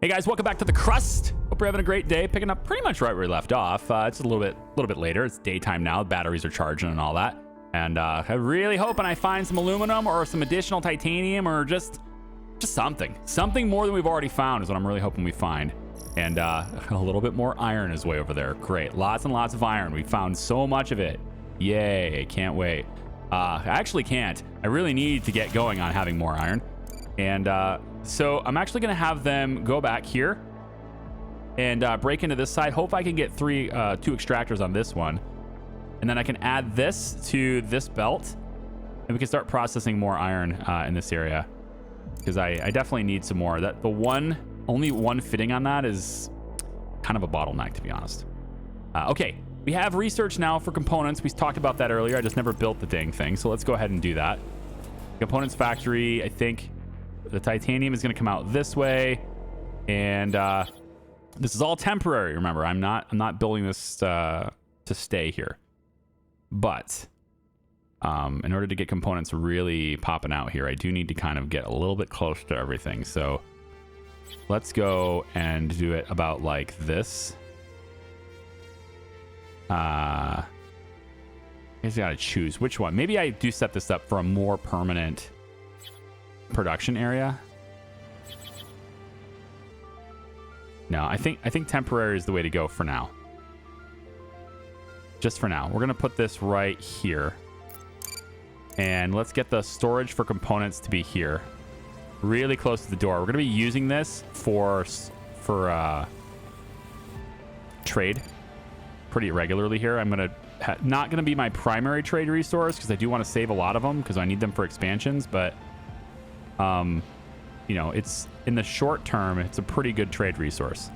Hey guys, welcome back to the Crust. Hope you're having a great day. Picking up pretty much right where we left off. It's a little bit later. It's daytime now. The batteries are charging and all that. And I'm really hoping I find some aluminum or some additional titanium or just something more than we've already found is what I'm really hoping we find. And a little bit more iron is way over there. Great, lots and lots of iron. We found so much of it. Yay! Can't wait. I actually can't. I really need to get going on having more iron. And so I'm actually going to have them go back here and break into this side. Hope I can get two extractors on this one. And then I can add this to this belt. And we can start processing more iron in this area. Because I definitely need some more. Only one fitting on that is kind of a bottleneck, to be honest. Okay, we have research now for components. We talked about that earlier. I just never built the dang thing. So let's go ahead and do that. Components factory, I think... The titanium is going to come out this way, and this is all temporary. Remember, I'm not building this to stay here. But in order to get components really popping out here, I do need to kind of get a little bit close to everything. So let's go and do it about like this. I guess I gotta choose which one. Maybe I do set this up for a more permanent production area. No, I think temporary is the way to go for now. Just for now. We're going to put this right here. And let's get the storage for components to be here. Really close to the door. We're going to be using this for trade pretty regularly here. I'm going to not going to be my primary trade resource because I do want to save a lot of them because I need them for expansions, but you know, it's in the short term, it's a pretty good trade resource.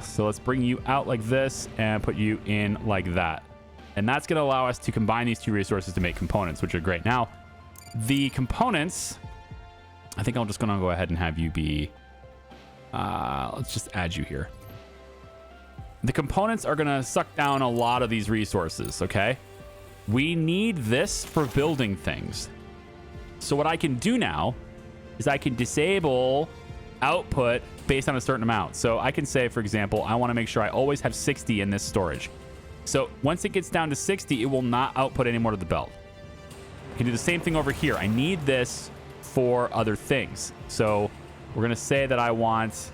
So let's bring you out like this and put you in like that. And that's going to allow us to combine these two resources to make components, which are great. Now, the components, I think I'm just going to go ahead and have you be, let's just add you here. The components are going to suck down a lot of these resources, okay? We need this for building things. So what I can do now is I can disable output based on a certain amount. So I can say, for example, I want to make sure I always have 60 in this storage. So once it gets down to 60, it will not output anymore to the belt. I can do the same thing over here. I need this for other things. So we're going to say that I want,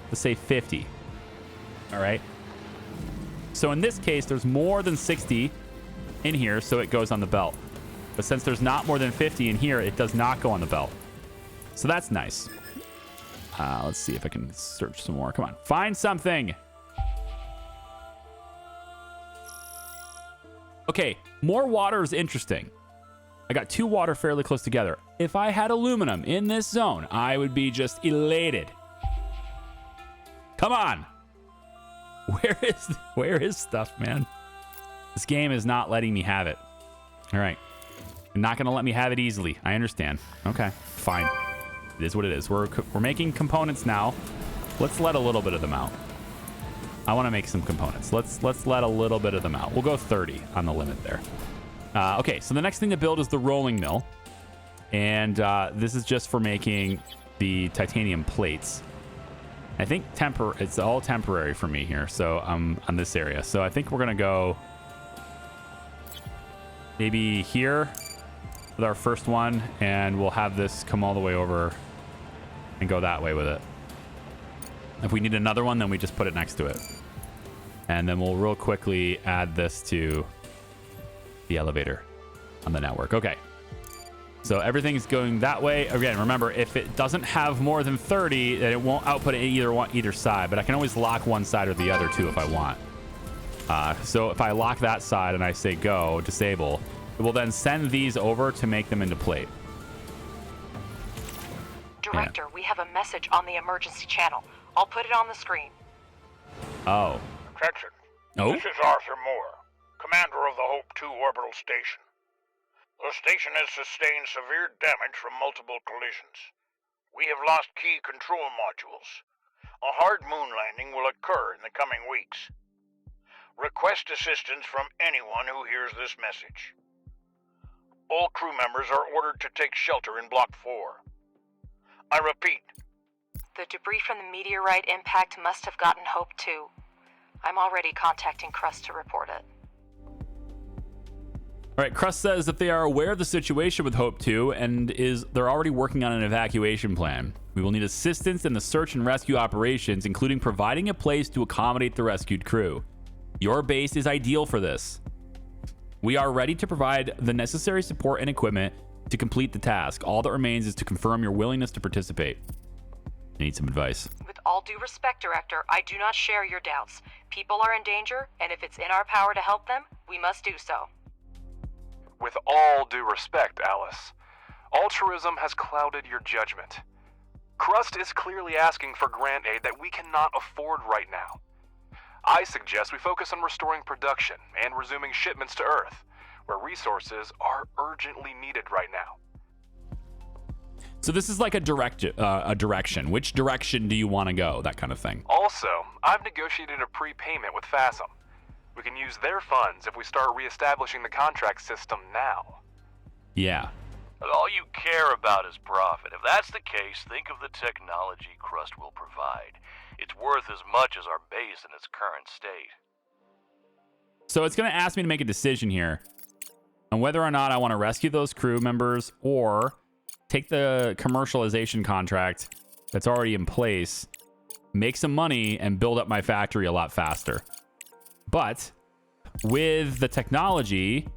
let's say 50. All right. So in this case, there's more than 60 in here, so it goes on the belt. But since there's not more than 50 in here, it does not go on the belt. So that's nice. Let's see if I can search some more. Come on, find something. Okay, more water is interesting. I got 2 water fairly close together. If I had aluminum in this zone, I would be just elated. Come on. Where is stuff, man? This game is not letting me have it. All right. You're not going to let me have it easily. I understand. Okay, fine. It is what it is. We're making components now. Let's let a little bit of them out. I want to make some components. Let's let a little bit of them out. We'll go 30 on the limit there. Okay, so the next thing to build is the rolling mill. And this is just for making the titanium plates. I think it's all temporary for me here. So I'm on this area. So I think we're going to go maybe here with our first one, and we'll have this come all the way over and go that way with it. If we need another one, then we just put it next to it. And then we'll real quickly add this to the elevator on the network. Okay. So everything's going that way. Again, remember, if it doesn't have more than 30, then it won't output either side, but I can always lock one side or the other too if I want. So if I lock that side and I say go, disable, it will then send these over to make them into plate. Director, we have a message on the emergency channel. I'll put it on the screen. Oh. Attention. Oh? This is Arthur Moore, commander of the Hope 2 orbital station. The station has sustained severe damage from multiple collisions. We have lost key control modules. A hard moon landing will occur in the coming weeks. Request assistance from anyone who hears this message. All crew members are ordered to take shelter in Block 4. I repeat, The debris from the meteorite impact must have gotten Hope 2. I'm already contacting CRUST to report it. All right, CRUST says that they are aware of the situation with Hope 2 and they're already working on an evacuation plan. We will need assistance in the search and rescue operations, including providing a place to accommodate the rescued crew. Your base is ideal for this. We are ready to provide the necessary support and equipment to complete the task. All that remains is to confirm your willingness to participate. I need some advice. With all due respect, Director, I do not share your doubts. People are in danger, and if it's in our power to help them, we must do so. With all due respect, Alice, altruism has clouded your judgment. CRUST is clearly asking for grant aid that we cannot afford right now. I suggest we focus on restoring production and resuming shipments to Earth, where resources are urgently needed right now. So this is like a direction. Which direction do you want to go? That kind of thing. Also, I've negotiated a prepayment with FASM. We can use their funds if we start reestablishing the contract system now. Yeah. All you care about is profit. If that's the case, think of the technology CRUST will provide. It's worth as much as our base in its current state. So it's going to ask me to make a decision here on whether or not I want to rescue those crew members or take the commercialization contract that's already in place, make some money, and build up my factory a lot faster. But with the technology,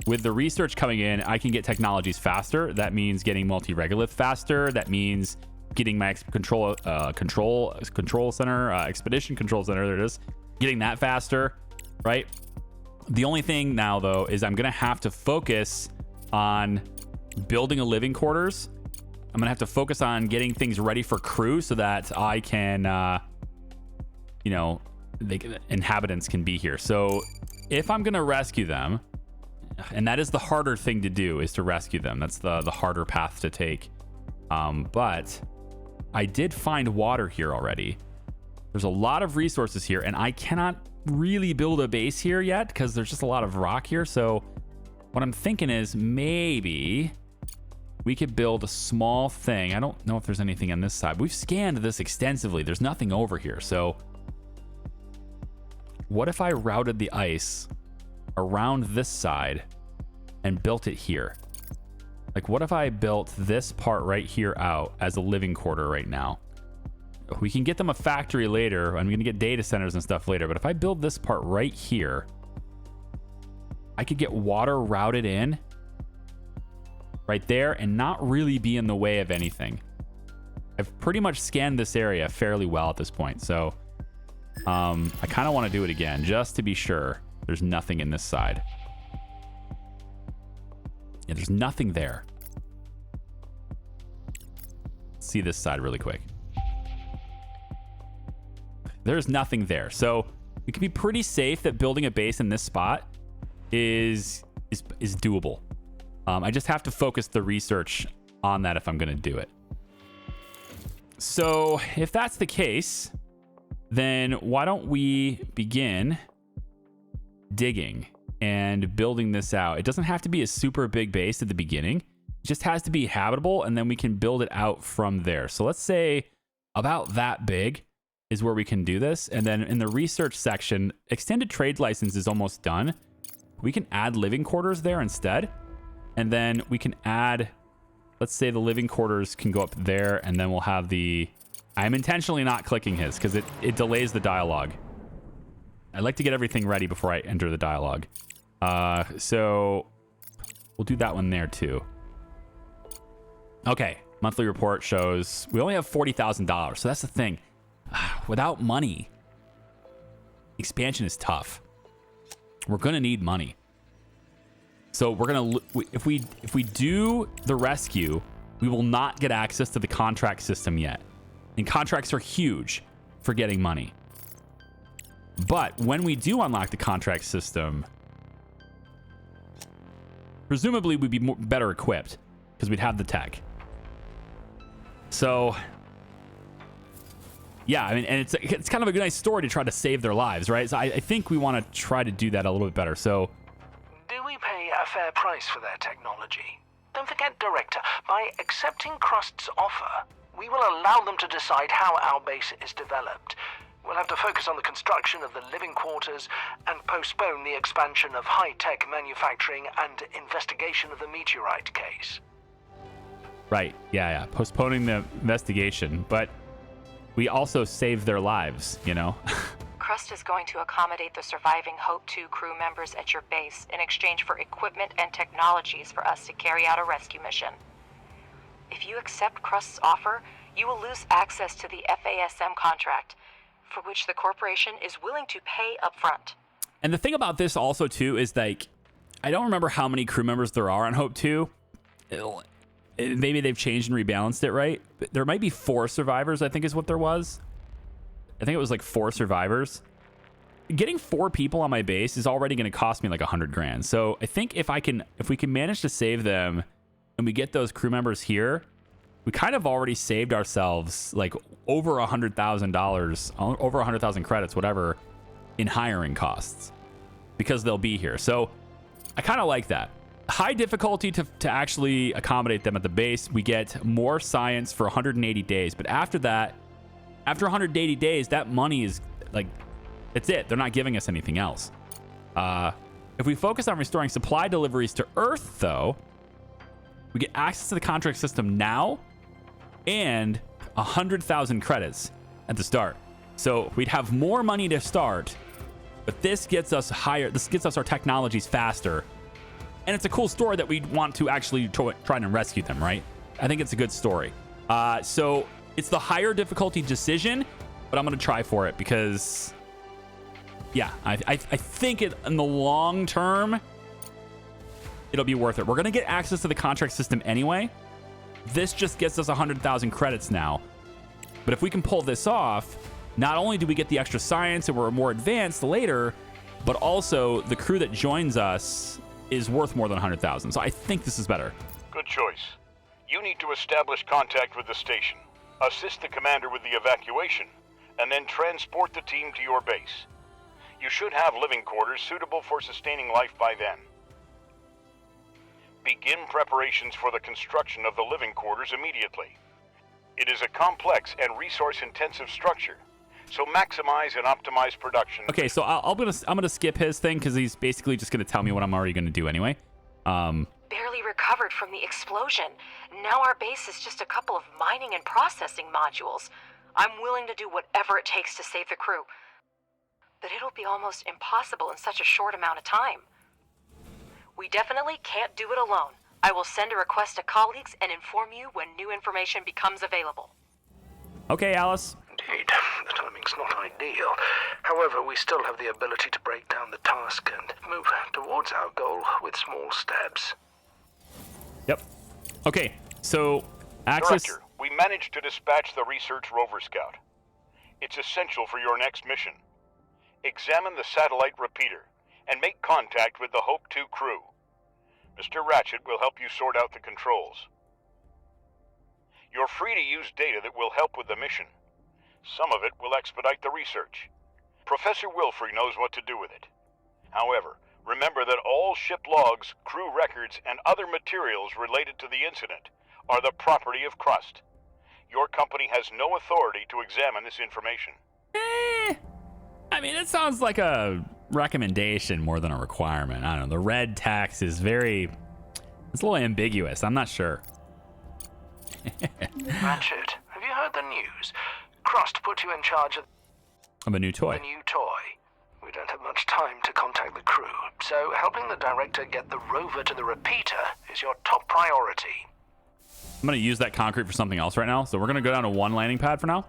with the research coming in, I can get technologies faster. That means getting multi-regolith faster. That means getting my control center, expedition control center, there it is, getting that faster, right? The only thing now, though, is I'm going to have to focus on building a living quarters. I'm going to have to focus on getting things ready for crew so that I can, inhabitants can be here. So if I'm going to rescue them, and that is the harder thing to do, is to rescue them. That's the harder path to take. But I did find water here already. There's a lot of resources here, and I cannot really build a base here yet because there's just a lot of rock here. So what I'm thinking is maybe we could build a small thing. I don't know if there's anything on this side. We've scanned this extensively. There's nothing over here. So what if I routed the ice around this side and built it here? Like, what if I built this part right here out as a living quarter right now? We can get them a factory later. I'm going to get data centers and stuff later. But if I build this part right here, I could get water routed in right there and not really be in the way of anything. I've pretty much scanned this area fairly well at this point. So I kind of want to do it again just to be sure there's nothing in this side. Yeah, there's nothing there. Let's see this side really quick. There's nothing there. So we can be pretty safe that building a base in this spot is doable. I just have to focus the research on that if I'm going to do it. So if that's the case, then why don't we begin digging and building this out? It doesn't have to be a super big base at the beginning. It just has to be habitable, and then we can build it out from there. So let's say about that big is where we can do this. And then in the research section, extended trade license is almost done. We can add living quarters there instead. And then we can add, let's say the living quarters can go up there, and then we'll have the, I'm intentionally not clicking his because it delays the dialogue. I like to get everything ready before I enter the dialogue. So we'll do that one there too. Okay, monthly report shows we only have $40,000. So that's the thing. Without money, expansion is tough. We're gonna need money. So we're gonna, if we do the rescue, we will not get access to the contract system yet. And contracts are huge for getting money. But when we do unlock the contract system, presumably we'd be better equipped because we'd have the tech. So yeah, I mean, and it's kind of a nice story to try to save their lives, right? So I think we want to try to do that a little bit better. So do we pay a fair price for their technology? Don't forget, Director, by accepting CRUST's offer, We will allow them to decide how our base is developed. We'll have to focus on the construction of the living quarters and postpone the expansion of high-tech manufacturing and investigation of the meteorite case. Right. Yeah. Postponing the investigation, but we also save their lives, you know? CRUST is going to accommodate the surviving Hope 2 crew members at your base in exchange for equipment and technologies for us to carry out a rescue mission. If you accept CRUST's offer, you will lose access to the FASM contract, for which the corporation is willing to pay upfront. And the thing about this also, too, is like, I don't remember how many crew members there are on Hope 2. Maybe they've changed and rebalanced it, right? But there might be 4 survivors, I think is what there was. I think it was like 4 survivors. Getting 4 people on my base is already going to cost me like $100,000. So I think if we can manage to save them and we get those crew members here, we kind of already saved ourselves like over $100,000, over 100,000 credits, whatever, in hiring costs because they'll be here. So I kind of like that. High difficulty to actually accommodate them at the base. We get more science for 180 days. But after that, after 180 days, that money is like, that's it. They're not giving us anything else. If we focus on restoring supply deliveries to Earth, though, we get access to the contract system now and 100,000 credits at the start. So we'd have more money to start, but this gets us higher. This gets us our technologies faster. And it's a cool story that we want to actually try and rescue them, right? I think it's a good story. So it's the higher difficulty decision, but I'm going to try for it because, yeah, I think in the long term, it'll be worth it. We're going to get access to the contract system anyway. This just gets us 100,000 credits now. But if we can pull this off, not only do we get the extra science and we're more advanced later, but also the crew that joins us is worth more than 100,000. So I think this is better. Good choice. You need to establish contact with the station, assist the commander with the evacuation, and then transport the team to your base. You should have living quarters suitable for sustaining life by then. Begin preparations for the construction of the living quarters immediately. It is a complex and resource-intensive structure, so maximize and optimize production. Okay, so I'm gonna skip his thing because he's basically just gonna tell me what I'm already gonna do anyway. Barely recovered from the explosion. Now our base is just a couple of mining and processing modules. I'm willing to do whatever it takes to save the crew, but it'll be almost impossible in such a short amount of time. We definitely can't do it alone. I will send a request to colleagues and inform you when new information becomes available. Okay, Alice. Indeed, the timing's not ideal. However, we still have the ability to break down the task and move towards our goal with small steps. Yep. Okay, so access. Director, we managed to dispatch the research rover scout. It's essential for your next mission. Examine the satellite repeater and make contact with the Hope 2 crew. Mr. Ratchet will help you sort out the controls. You're free to use data that will help with the mission. Some of it will expedite the research. Professor Wilfrey knows what to do with it. However, remember that all ship logs, crew records, and other materials related to the incident are the property of CRUST. Your company has no authority to examine this information. I mean, it sounds like a recommendation more than a requirement. I don't know. The red tax is it's a little ambiguous. I'm not sure. Ratchet, have you heard the news? CRUST put you in charge of Of a new toy. the new toy. We don't have much time to contact the crew, so helping the director get the rover to the repeater is your top priority. I'm going to use that concrete for something else right now. So we're going to go down to 1 landing pad for now.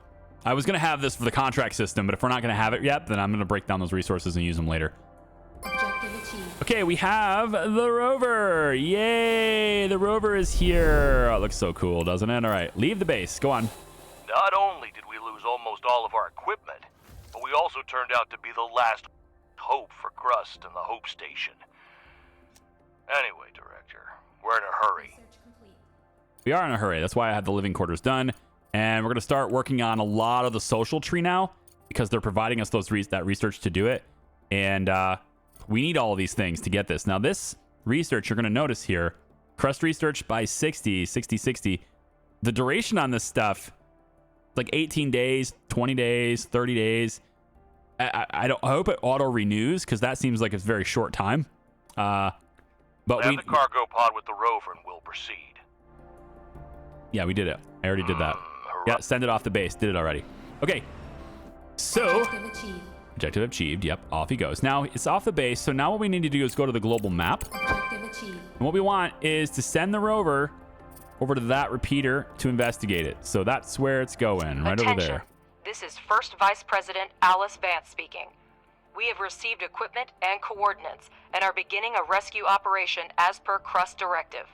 I was going to have this for the contract system, but if we're not going to have it yet, then I'm going to break down those resources and use them later. Objective achieved. Okay, we have the rover. Yay, the rover is here. Oh, it looks so cool, doesn't it? All right, leave the base. Go on. Not only did we lose almost all of our equipment, but we also turned out to be the last hope for CRUST and the Hope Station. Anyway, Director, we're in a hurry. Research complete. We are in a hurry. That's why I had the living quarters done. And we're going to start working on a lot of the social tree now because they're providing us that research to do it. And we need all of these things to get this. Now, this research, you're going to notice here, CRUST research by 60, the duration on this stuff, like 18 days, 20 days, 30 days. I hope it auto renews because that seems like it's a very short time. But Land the cargo pod with the rover and we'll proceed. Yeah, we did it. I already did that. Yeah, send it off the base. Did it already. Okay. So objective achieved. Yep, off he goes. Now it's off the base. So now what we need to do is go to the global map. Objective achieved. And what we want is to send the rover over to that repeater to investigate it. So that's where it's going, right over there. This is First Vice President Alice Vance speaking. We have received equipment and coordinates and are beginning a rescue operation as per CRUST directive.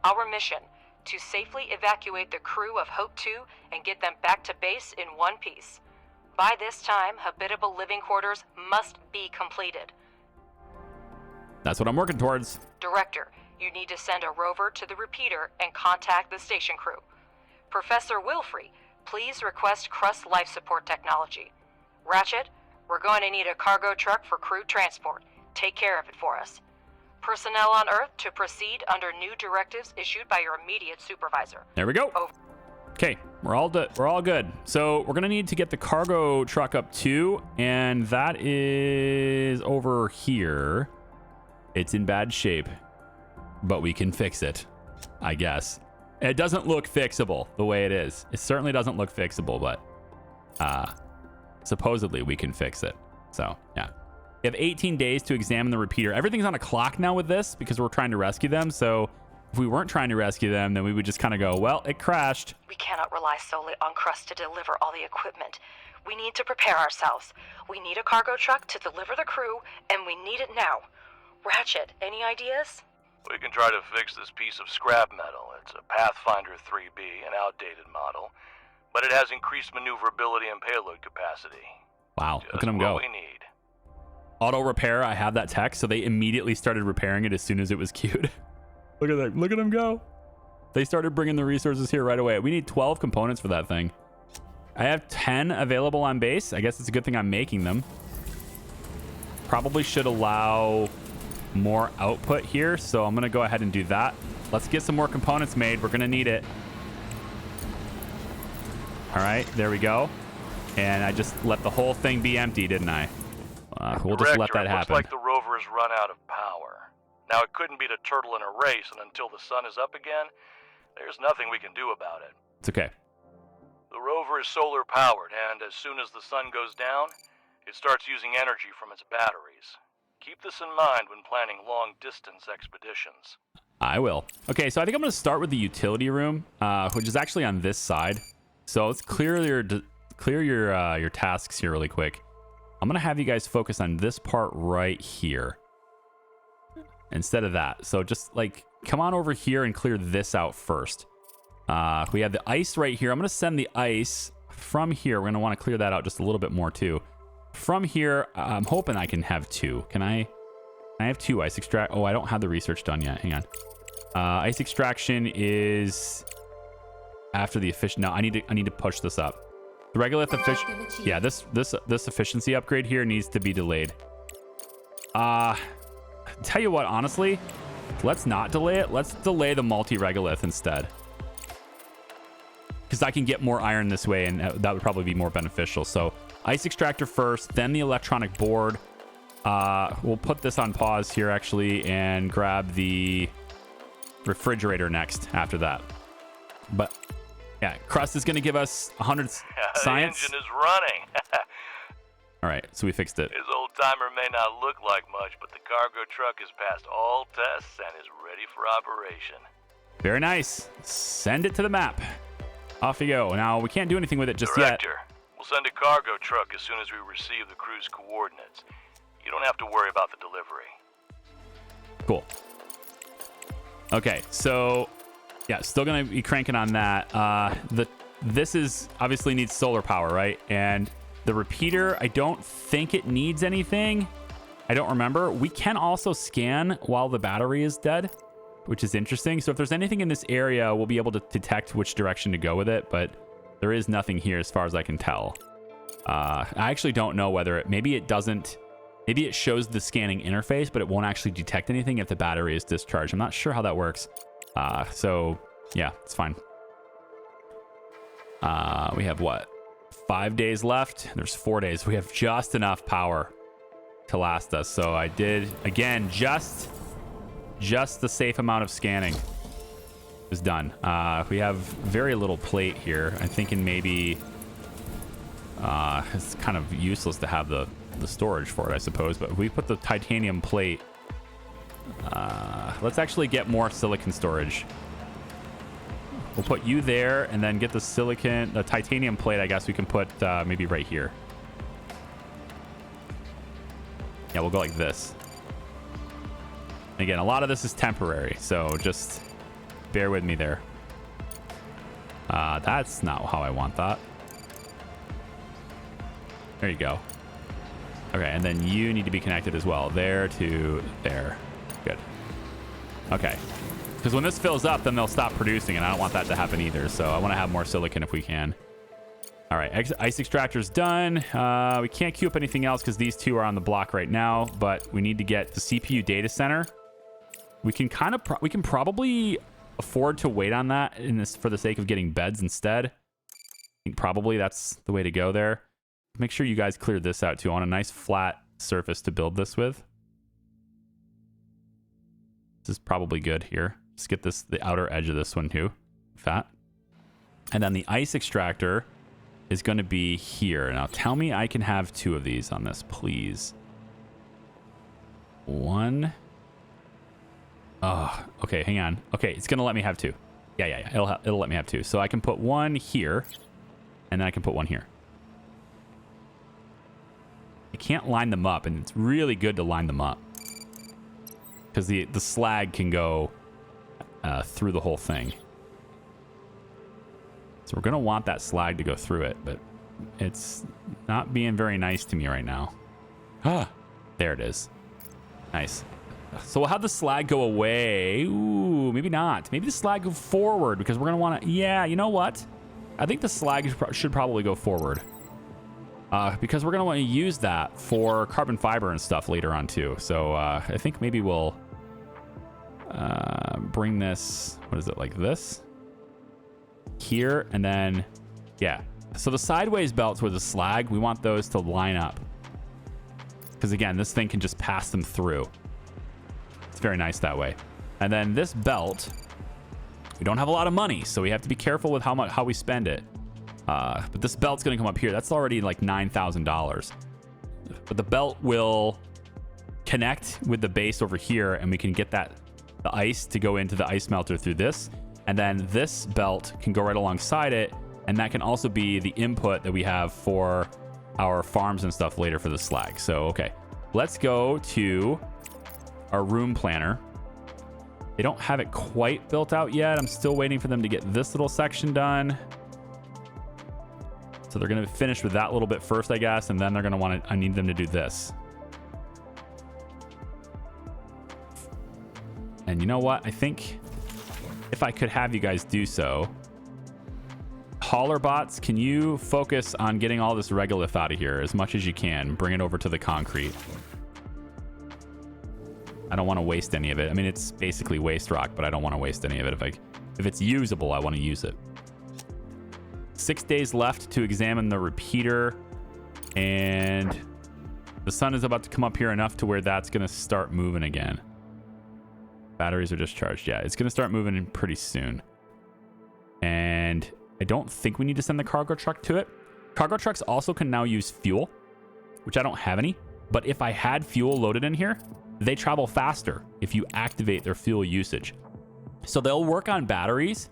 Our mission, to safely evacuate the crew of Hope 2 and get them back to base in one piece. By this time, habitable living quarters must be completed. That's what I'm working towards. Director, you need to send a rover to the repeater and contact the station crew. Professor Wilfrey, please request CRUST life support technology. Ratchet, we're going to need a cargo truck for crew transport. Take care of it for us. Personnel on Earth to proceed under new directives issued by your immediate supervisor. There we go. Over. Okay, we're all good. So we're gonna need to get the cargo truck up too, and that is over here. It's in bad shape, but we can fix it, I guess. It doesn't look fixable the way it is. It certainly doesn't look fixable, but supposedly we can fix it. So yeah, we have 18 days to examine the repeater. Everything's on a clock now with this because we're trying to rescue them. So if we weren't trying to rescue them, then we would just kind of go, well, it crashed. We cannot rely solely on CRUST to deliver all the equipment. We need to prepare ourselves. We need a cargo truck to deliver the crew, and we need it now. Ratchet, any ideas? We can try to fix this piece of scrap metal. It's a Pathfinder 3B, an outdated model, but it has increased maneuverability and payload capacity. Wow, Just look at them go. what we need. Auto repair, I have that tech, so they immediately started repairing it as soon as it was queued. Look at that. Look at them go. They started bringing the resources here right away. We need 12 components for that thing. I have 10 available on base. I guess it's a good thing I'm making them. Probably should allow more output here, so I'm going to go ahead and do that. Let's get some more components made. We're going to need it. All right, there we go. And I just let the whole thing be empty, didn't I? We'll just let that happen. Looks like the rover has run out of power. Now, it couldn't beat a turtle in a race, and until the sun is up again, there's nothing we can do about it. It's okay. The rover is solar powered, and as soon as the sun goes down, it starts using energy from its batteries. Keep this in mind when planning long-distance expeditions. I will. Okay, so I think I'm going to start with the utility room, which is actually on this side. So let's clear your tasks here really quick. I'm going to have you guys focus on this part right here instead of that. So just like come on over here and clear this out first. We have the ice right here. I'm going to send the ice from here. We're going to want to clear that out just a little bit more too. From here, I'm hoping I can have two. Can I have two ice extract? Oh, I don't have the research done yet. Hang on. Ice extraction is after the efficient. No, I need to push this up. The regolith efficiency. Yeah, this efficiency upgrade here needs to be delayed. Tell you what, honestly, let's not delay it. Let's delay the multi-regolith instead. Because I can get more iron this way, and that would probably be more beneficial. So ice extractor first, then the electronic board. We'll put this on pause here, actually, and grab the refrigerator next after that. But yeah, CRUST is going to give us 100 science. The engine is running. All right, so we fixed it. His old timer may not look like much, but the cargo truck has passed all tests and is ready for operation. Very nice. Send it to the map. Off you go. Now, we can't do anything with it just Director, yet. We'll send a cargo truck as soon as we receive the crew's coordinates. You don't have to worry about the delivery. Cool. Okay, so yeah, still gonna be cranking on that. This is obviously needs solar power, right? And the repeater, I don't think it needs anything. I don't remember. We can also scan while the battery is dead, which is interesting. So if there's anything in this area, we'll be able to detect which direction to go with it, but there is nothing here as far as I can tell. I actually don't know whether maybe it shows the scanning interface, but it won't actually detect anything if the battery is discharged. I'm not sure how that works. So yeah, it's fine. We have what? 5 days left. There's 4 days. We have just enough power to last us. So I did, again, just the safe amount of scanning is done. We have very little plate here. I'm thinking maybe it's kind of useless to have the storage for it, I suppose. But if we put the titanium plate, let's actually get more silicon storage. We'll put you there and then get the titanium plate. I guess we can put maybe right here. Yeah, we'll go like this. Again, a lot of this is temporary, so just bear with me there. That's not how I want that. There you go. Okay, and then you need to be connected as well. There to there. Good. Okay. Because when this fills up, then they'll stop producing, and I don't want that to happen either. So I want to have more silicon if we can. All right, ice extractor's done. We can't queue up anything else because these two are on the block right now, but we need to get the CPU data center. We can we can probably afford to wait on that for the sake of getting beds instead. I think probably that's the way to go there. Make sure you guys clear this out too. I want a nice flat surface to build this with. This is probably good here. Just get the outer edge of this one too. Fat. And then the ice extractor is going to be here. Now tell me I can have 2 of these on this, please. 1. Oh, okay, hang on. Okay, it's going to let me have 2. Yeah. It'll let me have 2. So I can put 1 here, and then I can put 1 here. I can't line them up, and it's really good to line them up because the slag can go through the whole thing. So we're going to want that slag to go through it, but it's not being very nice to me right now. Ah, there it is. Nice. So we'll have the slag go away. Ooh, maybe not. Maybe the slag go forward because we're going to want to... Yeah, you know what? I think the slag should probably go forward. Because we're going to want to use that for carbon fiber and stuff later on too. So I think maybe we'll bring this... What is it, like this? Here, and then... Yeah. So the sideways belts with the slag, we want those to line up. Because again, this thing can just pass them through. It's very nice that way. And then this belt, we don't have a lot of money, so we have to be careful with how we spend it. But this belt's going to come up here. That's already like $9,000. But the belt will connect with the base over here, and we can get the ice to go into the ice melter through this. And then this belt can go right alongside it, and that can also be the input that we have for our farms and stuff later for the slag. So, okay. Let's go to our room planner. They don't have it quite built out yet. I'm still waiting for them to get this little section done. So they're going to finish with that little bit first, I guess, and then they're going to want to... I need them to do this. And you know what? I think if I could have you guys do so... Hauler bots, can you focus on getting all this regolith out of here as much as you can? Bring it over to the concrete. I don't want to waste any of it. I mean, it's basically waste rock, but I don't want to waste any of it. If it's usable, I want to use it. 6 days left to examine the repeater, and the sun is about to come up here enough to where that's going to start moving again. Batteries are discharged. Yeah, it's going to start moving in pretty soon. And I don't think we need to send the cargo truck to it. Cargo trucks also can now use fuel, which I don't have any. But if I had fuel loaded in here, they travel faster if you activate their fuel usage. So they'll work on batteries,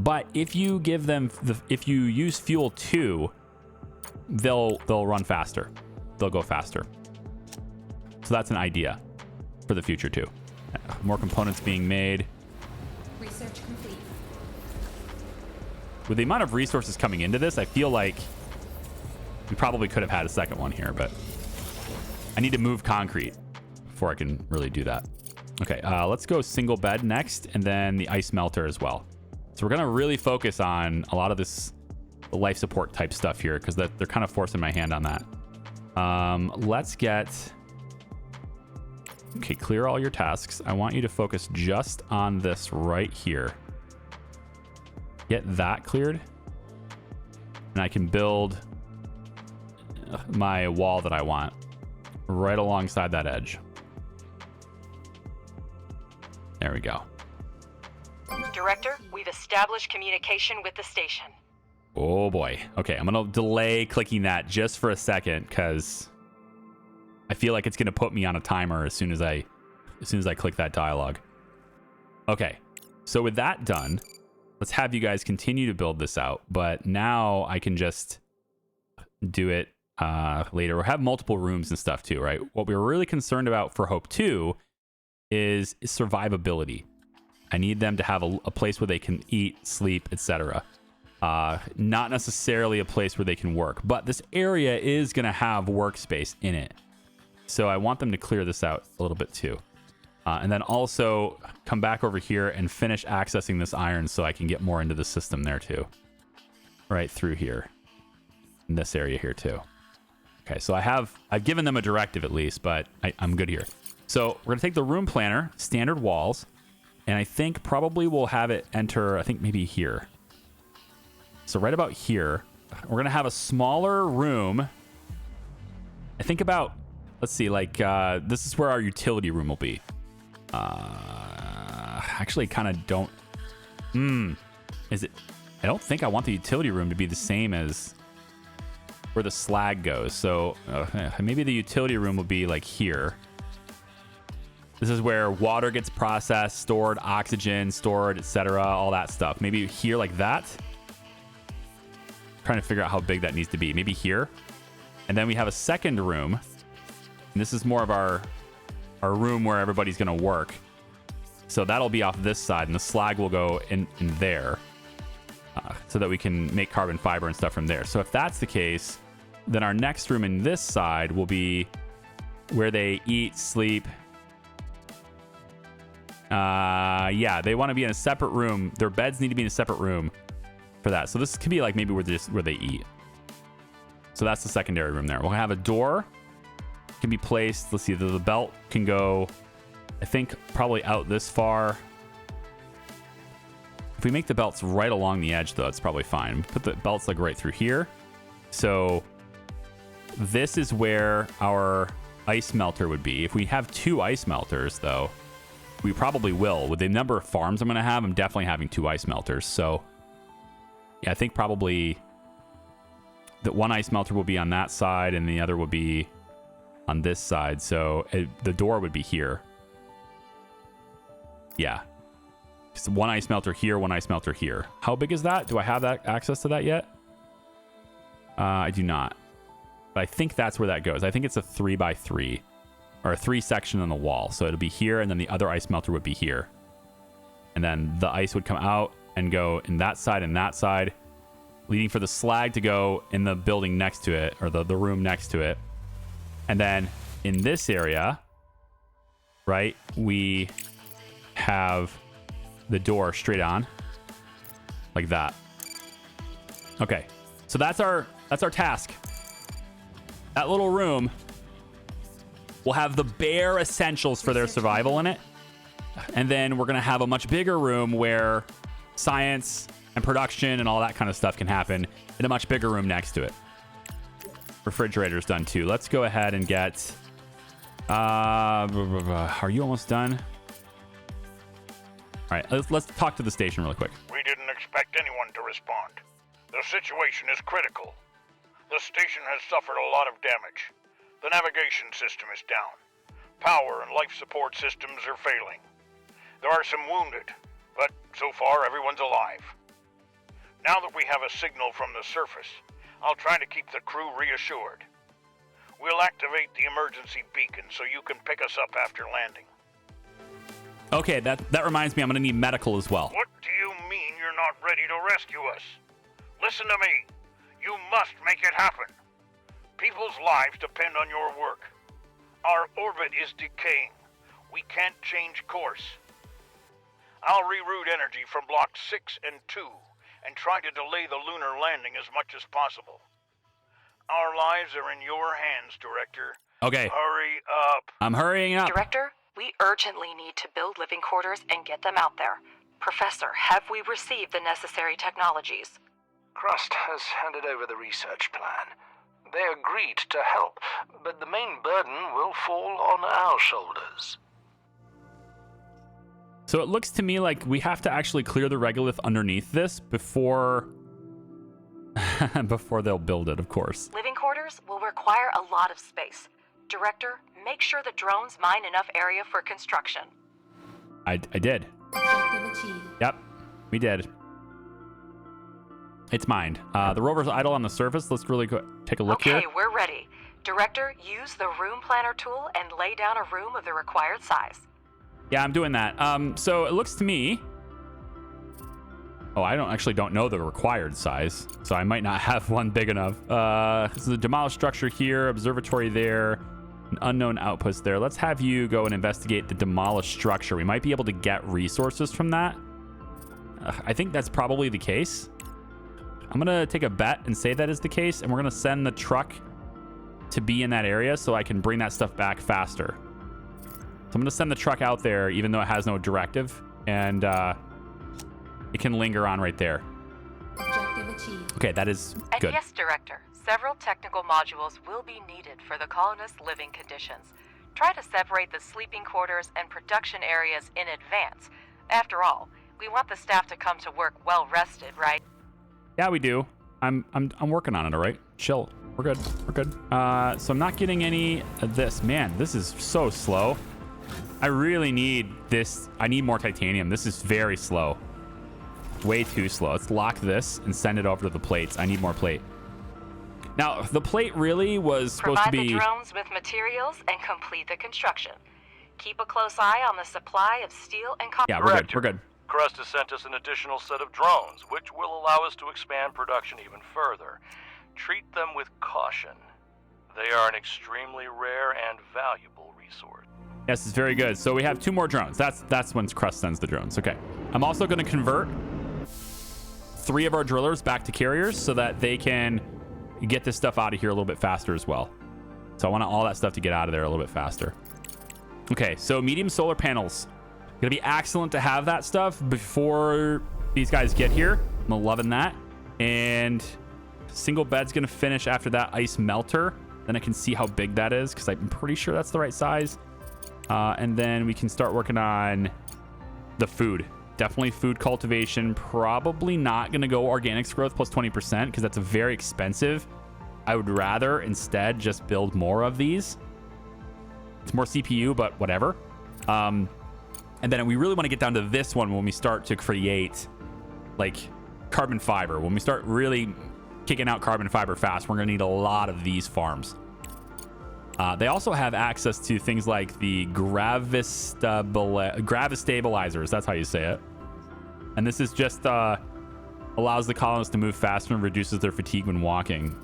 but if you give them, if you use fuel too, they'll run faster. They'll go faster. So that's an idea for the future too. More components being made. Research complete. With the amount of resources coming into this, I feel like we probably could have had a second one here, but I need to move concrete before I can really do that. Okay, let's go single bed next, and then the ice melter as well. So we're going to really focus on a lot of this life support type stuff here, because they're kind of forcing my hand on that. Let's get... Okay, clear all your tasks. I want you to focus just on this right here. Get that cleared. And I can build my wall that I want right alongside that edge. There we go. Director, we've established communication with the station. Oh boy. Okay, I'm gonna delay clicking that just for a second because I feel like it's gonna put me on a timer as soon as I click that dialogue. Okay, so with that done, let's have you guys continue to build this out. But now I can just do it later. We'll have multiple rooms and stuff too, right? What we were really concerned about for Hope 2 is survivability. I need them to have a place where they can eat, sleep, etc. Not necessarily a place where they can work, but this area is going to have workspace in it. So I want them to clear this out a little bit too. And then also come back over here and finish accessing this iron so I can get more into the system there too. Right through here. In this area here too. Okay, so I've given them a directive at least, but I'm good here. So we're going to take the room planner, standard walls, and I think probably we'll have it enter, I think maybe here. So right about here, we're going to have a smaller room. I think about, let's see, like this is where our utility room will be. Actually kind of don't, is it, I don't think I want the utility room to be the same as where the slag goes. So maybe the utility room will be like here. This is where water gets processed, stored, oxygen stored, etc. All that stuff. Maybe here like that. Trying to figure out how big that needs to be. Maybe here. And then we have a second room. And this is more of our room where everybody's going to work. So that'll be off this side, and the slag will go in there so that we can make carbon fiber and stuff from there. So if that's the case, then our next room in this side will be where they eat, sleep. Yeah, they want to be in a separate room. Their beds need to be in a separate room for that. So this could be like maybe where they eat. So that's the secondary room there. We'll have a door can be placed. Let's see, the belt can go, I think, probably out this far. If we make the belts right along the edge, though, it's probably fine. Put the belts like right through here. So this is where our ice melter would be. If we have 2 ice melters, though, we probably will. With the number of farms I'm going to have, I'm definitely having 2 ice melters. So yeah, I think probably that one ice melter will be on that side and the other will be on this side. So the door would be here. Yeah. Just one ice melter here, one ice melter here. How big is that? Do I have that access to that yet? I do not. But I think that's where that goes. I think it's a 3x3 or a 3 section on the wall. So it'll be here and then the other ice melter would be here. And then the ice would come out and go in that side, leading for the slag to go in the building next to it or the room next to it. And then in this area, right, we have the door straight on like that. Okay, so that's our task. That little room will have the bare essentials for their survival in it. And then we're going to have a much bigger room where science and production and all that kind of stuff can happen in a much bigger room next to it. Refrigerator's done too. Let's go ahead and get... are you almost done? All right, let's talk to the station really quick. We didn't expect anyone to respond. The situation is critical. The station has suffered a lot of damage. The navigation system is down. Power and life support systems are failing. There are some wounded, but so far everyone's alive. Now that we have a signal from the surface, I'll try to keep the crew reassured. We'll activate the emergency beacon so you can pick us up after landing. Okay, that reminds me, I'm going to need medical as well. What do you mean you're not ready to rescue us? Listen to me. You must make it happen. People's lives depend on your work. Our orbit is decaying. We can't change course. I'll reroute energy from Block 6 and 2 and try to delay the lunar landing as much as possible. Our lives are in your hands, Director. Okay. Hurry up. I'm hurrying up. Director, we urgently need to build living quarters and get them out there. Professor, have we received the necessary technologies? CRUST has handed over the research plan. They agreed to help, but the main burden will fall on our shoulders. So it looks to me like we have to actually clear the regolith underneath this before before they'll build it, of course. Living quarters will require a lot of space. Director, make sure the drones mine enough area for construction. I did. Objective achieved. Yep, we did. It's mined. The rover's idle on the surface. Let's really take a look here. Okay, we're ready. Director, use the room planner tool and lay down a room of the required size. Yeah, I'm doing that. So it looks to me... Oh, I don't know the required size, so I might not have one big enough. This is a demolished structure here, observatory there, an unknown outpost there. Let's have you go and investigate the demolished structure. We might be able to get resources from that. I think that's probably the case. I'm going to take a bet and say that is the case, and we're going to send the truck to be in that area so I can bring that stuff back faster. So I'm going to send the truck out there, even though it has no directive, and it can linger on right there. Objective achieved. Okay, that is And good. yes, Director, several technical modules will be needed for the colonists' living conditions. Try to separate the sleeping quarters and production areas in advance. After all, we want the staff to come to work well rested, right? Yeah, we do. I'm working on it, all right? Chill. We're good. We're good. So I'm not getting any of this. Man, this is so slow. I really need this. I need more titanium. This is very slow. Way too slow. Let's lock this and send it over to the plates. I need more plate. Now, the plate really was supposed to be... Provide the drones with materials and complete the construction. Keep a close eye on the supply of steel and copper. Yeah, we're good. We're good. CRUST has sent us an additional set of drones, which will allow us to expand production even further. Treat them with caution. They are an extremely rare and valuable resource. Yes, it's very good. So we have 2 more drones. That's when CRUST sends the drones. Okay. I'm also going to convert 3 of our drillers back to carriers so that they can get this stuff out of here a little bit faster as well. So I want all that stuff to get out of there a little bit faster. Okay, so medium solar panels. Gonna be excellent to have that stuff before these guys get here. I'm loving that. And single bed's gonna finish after that ice melter. Then I can see how big that is because I'm pretty sure that's the right size. And then we can start working on the food. Definitely food cultivation. Probably not gonna go organics growth plus 20% because that's very expensive. I would rather instead just build more of these. It's more CPU, but whatever. And then we really want to get down to this one when we start to create like carbon fiber. When we start really kicking out carbon fiber fast, we're going to need a lot of these farms. They also have access to things like the gravistabilizers. That's how you say it. And this is just allows the colonists to move faster and reduces their fatigue when walking.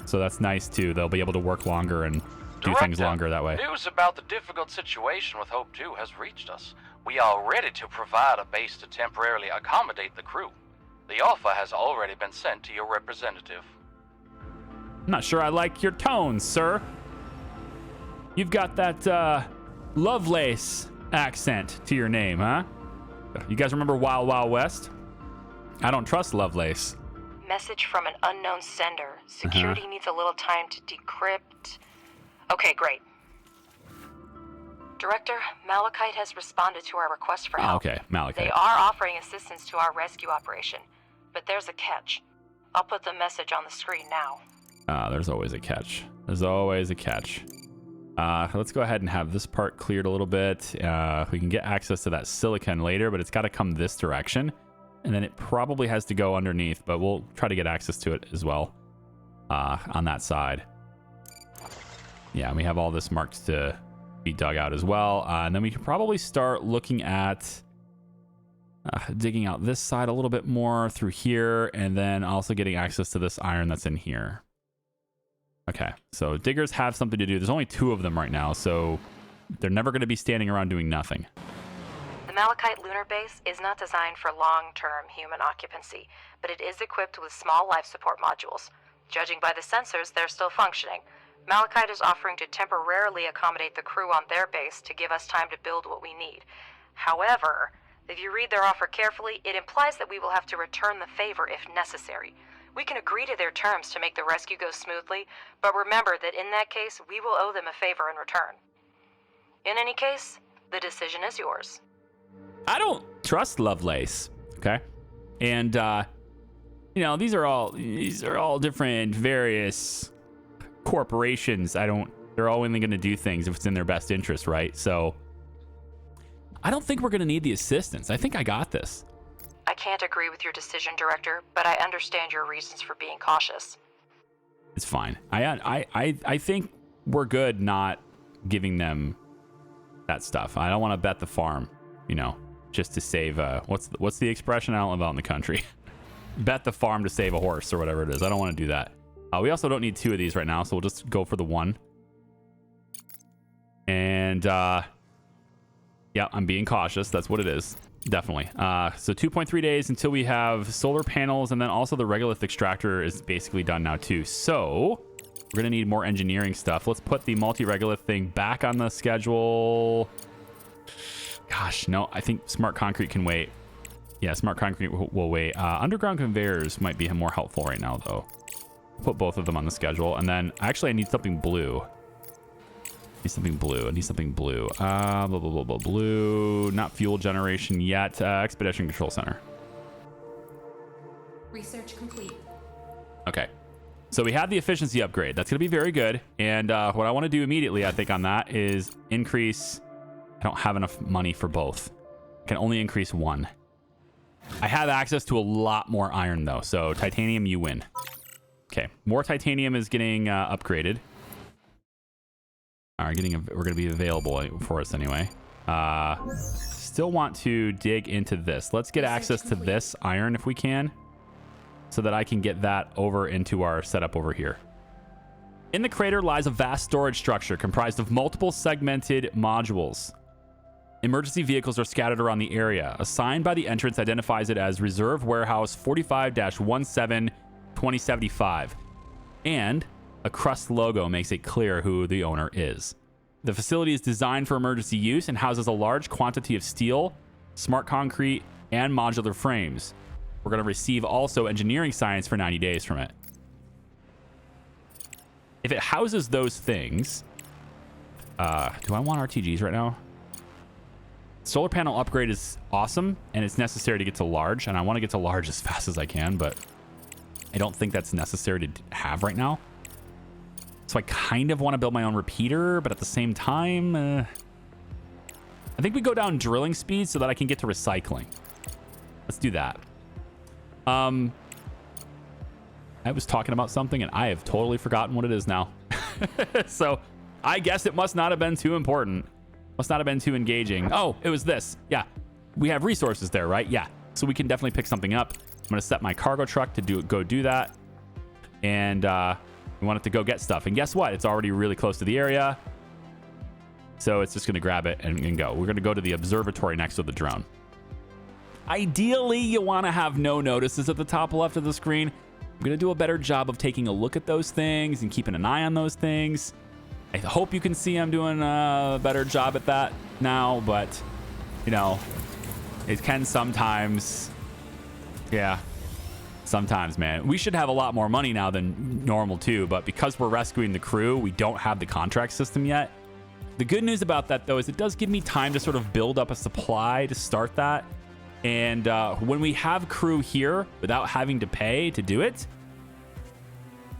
So that's nice too. They'll be able to work longer and do things longer that way. News about the difficult situation with Hope 2 has reached us. We are ready to provide a base to temporarily accommodate the crew. The offer has already been sent to your representative. I'm not sure I like your tone, sir. You've got that Lovelace accent to your name, huh? You guys remember Wild Wild West? I don't trust Lovelace. Message from an unknown sender. Security needs a little time to decrypt. Okay, great. Director, Malachite has responded to our request for help. Okay, Malachite. They are offering assistance to our rescue operation, but there's a catch. I'll put the message on the screen now. There's always a catch. There's always a catch. Let's go ahead and have this part cleared a little bit. We can get access to that silicon later, but it's got to come this direction. And then it probably has to go underneath, but we'll try to get access to it as well on that side. Yeah, we have all this marked to be dug out as well. And then we can probably start looking at digging out this side a little bit more through here, and then also getting access to this iron that's in here. Okay, so diggers have something to do. There's only 2 of them right now, so they're never going to be standing around doing nothing. The Malachite lunar base is not designed for long-term human occupancy, but it is equipped with small life support modules. Judging by the sensors, they're still functioning. Malachite is offering to temporarily accommodate the crew on their base to give us time to build what we need. However, if you read their offer carefully, it implies that we will have to return the favor if necessary. We can agree to their terms to make the rescue go smoothly, but remember that in that case, we will owe them a favor in return. In any case, the decision is yours. I don't trust Lovelace, okay? And you know, these are all different various corporations. They're all only going to do things if it's in their best interest, right? So I don't think we're going to need the assistance. I think I got this. I can't agree with your decision, Director, but I understand your reasons for being cautious. It's fine. I think we're good not giving them that stuff. I don't want to bet the farm, you know, just to save what's the expression I don't live out in the country? Bet the farm to save a horse or whatever it is. I don't want to do that. We also don't need 2 of these right now, so we'll just go for the 1. And yeah, I'm being cautious. That's what it is. Definitely. So 2.3 days until we have solar panels, and then also the regolith extractor is basically done now too. So we're gonna need more engineering stuff. Let's put the multi-regolith thing back on the schedule. Gosh, no, I think smart concrete can wait. Yeah, smart concrete will wait. Underground conveyors might be more helpful right now, though. Put both of them on the schedule, and then actually I need something blue. I need something blue. Blah, blah, blah, blah, blue. Not fuel generation yet. Expedition Control Center. Research complete. Okay. So we had the efficiency upgrade. That's going to be very good. And what I want to do immediately, I think, on that is increase... I don't have enough money for both. I can only increase 1. I have access to a lot more iron, though. So titanium, you win. Okay. More titanium is getting upgraded. All right, we're going to be available for us anyway. Still want to dig into this. Let's get access to this iron if we can, so that I can get that over into our setup over here. In the crater lies a vast storage structure comprised of multiple segmented modules. Emergency vehicles are scattered around the area. A sign by the entrance identifies it as Reserve Warehouse 45-17-2075. And a CRUST logo makes it clear who the owner is. The facility is designed for emergency use and houses a large quantity of steel, smart concrete, and modular frames. We're going to receive also engineering science for 90 days from it. If it houses those things... do I want RTGs right now? Solar panel upgrade is awesome, and it's necessary to get to large, and I want to get to large as fast as I can, but I don't think that's necessary to have right now. So I kind of want to build my own repeater, but at the same time, I think we go down drilling speed so that I can get to recycling. Let's do that. I was talking about something, and I have totally forgotten what it is now. So I guess it must not have been too important. Must not have been too engaging. Oh, it was this. Yeah. We have resources there, right? Yeah. So we can definitely pick something up. I'm going to set my cargo truck to go do that. And we want it to go get stuff. And guess what? It's already really close to the area. So it's just going to grab it and go. We're going to go to the observatory next to the drone. Ideally, you want to have no notices at the top left of the screen. I'm going to do a better job of taking a look at those things and keeping an eye on those things. I hope you can see I'm doing a better job at that now, but, you know, it can sometimes, yeah, sometimes, man. We should have a lot more money now than normal, too, but because we're rescuing the crew, we don't have the contract system yet. The good news about that, though, is it does give me time to sort of build up a supply to start that. And when we have crew here without having to pay to do it,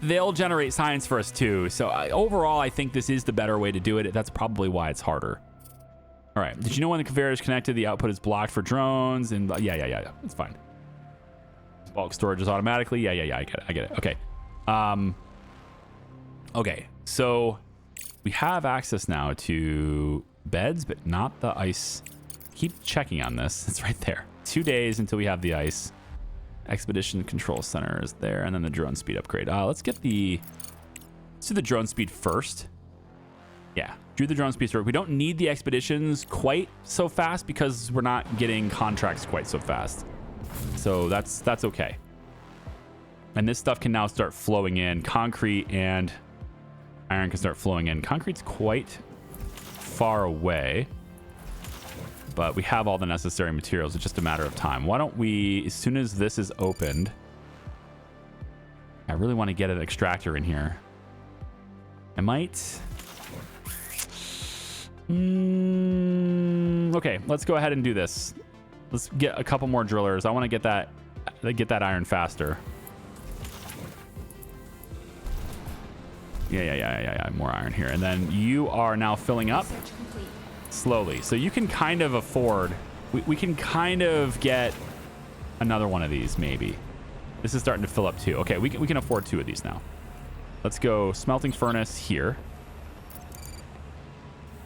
they'll generate science for us too. So overall, I think this is the better way to do it. That's probably why it's harder. All right. Did you know when the conveyor is connected, the output is blocked for drones? And yeah. It's fine. Bulk storage is automatically. Yeah. I get it. Okay. Okay. So we have access now to beds, but not the ice. Keep checking on this. It's right there. 2 days until we have the ice. Expedition Control Center is there, and then the drone speed upgrade. Let's do the drone speed first. Yeah, do the drone speed first. We don't need the expeditions quite so fast because we're not getting contracts quite so fast. So that's okay. And this stuff can now start flowing in. Concrete and iron can start flowing in. Concrete's quite far away, but we have all the necessary materials. It's just a matter of time. Why don't we, as soon as this is opened, I really want to get an extractor in here. I might. Okay, let's go ahead and do this. Let's get a couple more drillers. I want to get that iron faster. Yeah. More iron here. And then you are now filling up slowly. So you can kind of afford, we can kind of get another one of these maybe. This is starting to fill up too. Okay, we can afford 2 of these now. Let's go smelting furnace here.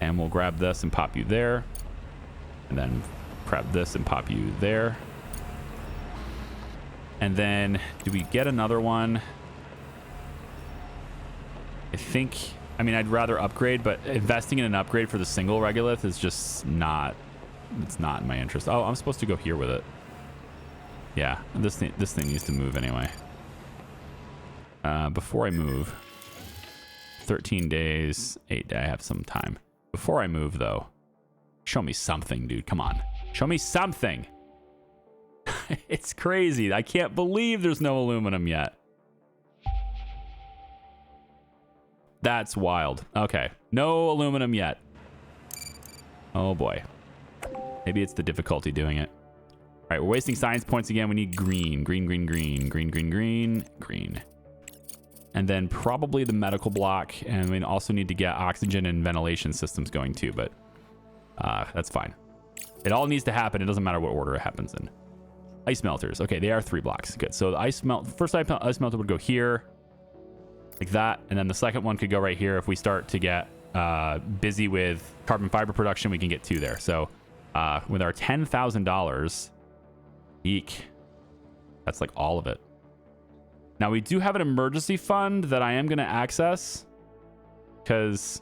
And we'll grab this and pop you there. And then grab this and pop you there. And then do we get another one? I think, I mean, I'd rather upgrade, but investing in an upgrade for the single regolith is just not, it's not in my interest. Oh, I'm supposed to go here with it. Yeah, this thing needs to move anyway. Before I move, 13 days, 8 days, I have some time. Before I move though, show me something, dude. Come on, show me something. It's crazy. I can't believe there's no aluminum yet. That's wild. Okay, no aluminum yet. Oh boy. Maybe it's the difficulty doing it. All right, we're wasting science points again. We need green, green. And then probably the medical block. And we also need to get oxygen and ventilation systems going too, but that's fine. It all needs to happen. It doesn't matter what order it happens in. Ice melters. Okay, they are 3 blocks. Good. So the first ice melter would go here, like that. And then the second one could go right here. If we start to get busy with carbon fiber production, we can get 2 there. So with our $10,000, eek, that's like all of it. Now we do have an emergency fund that I am going to access because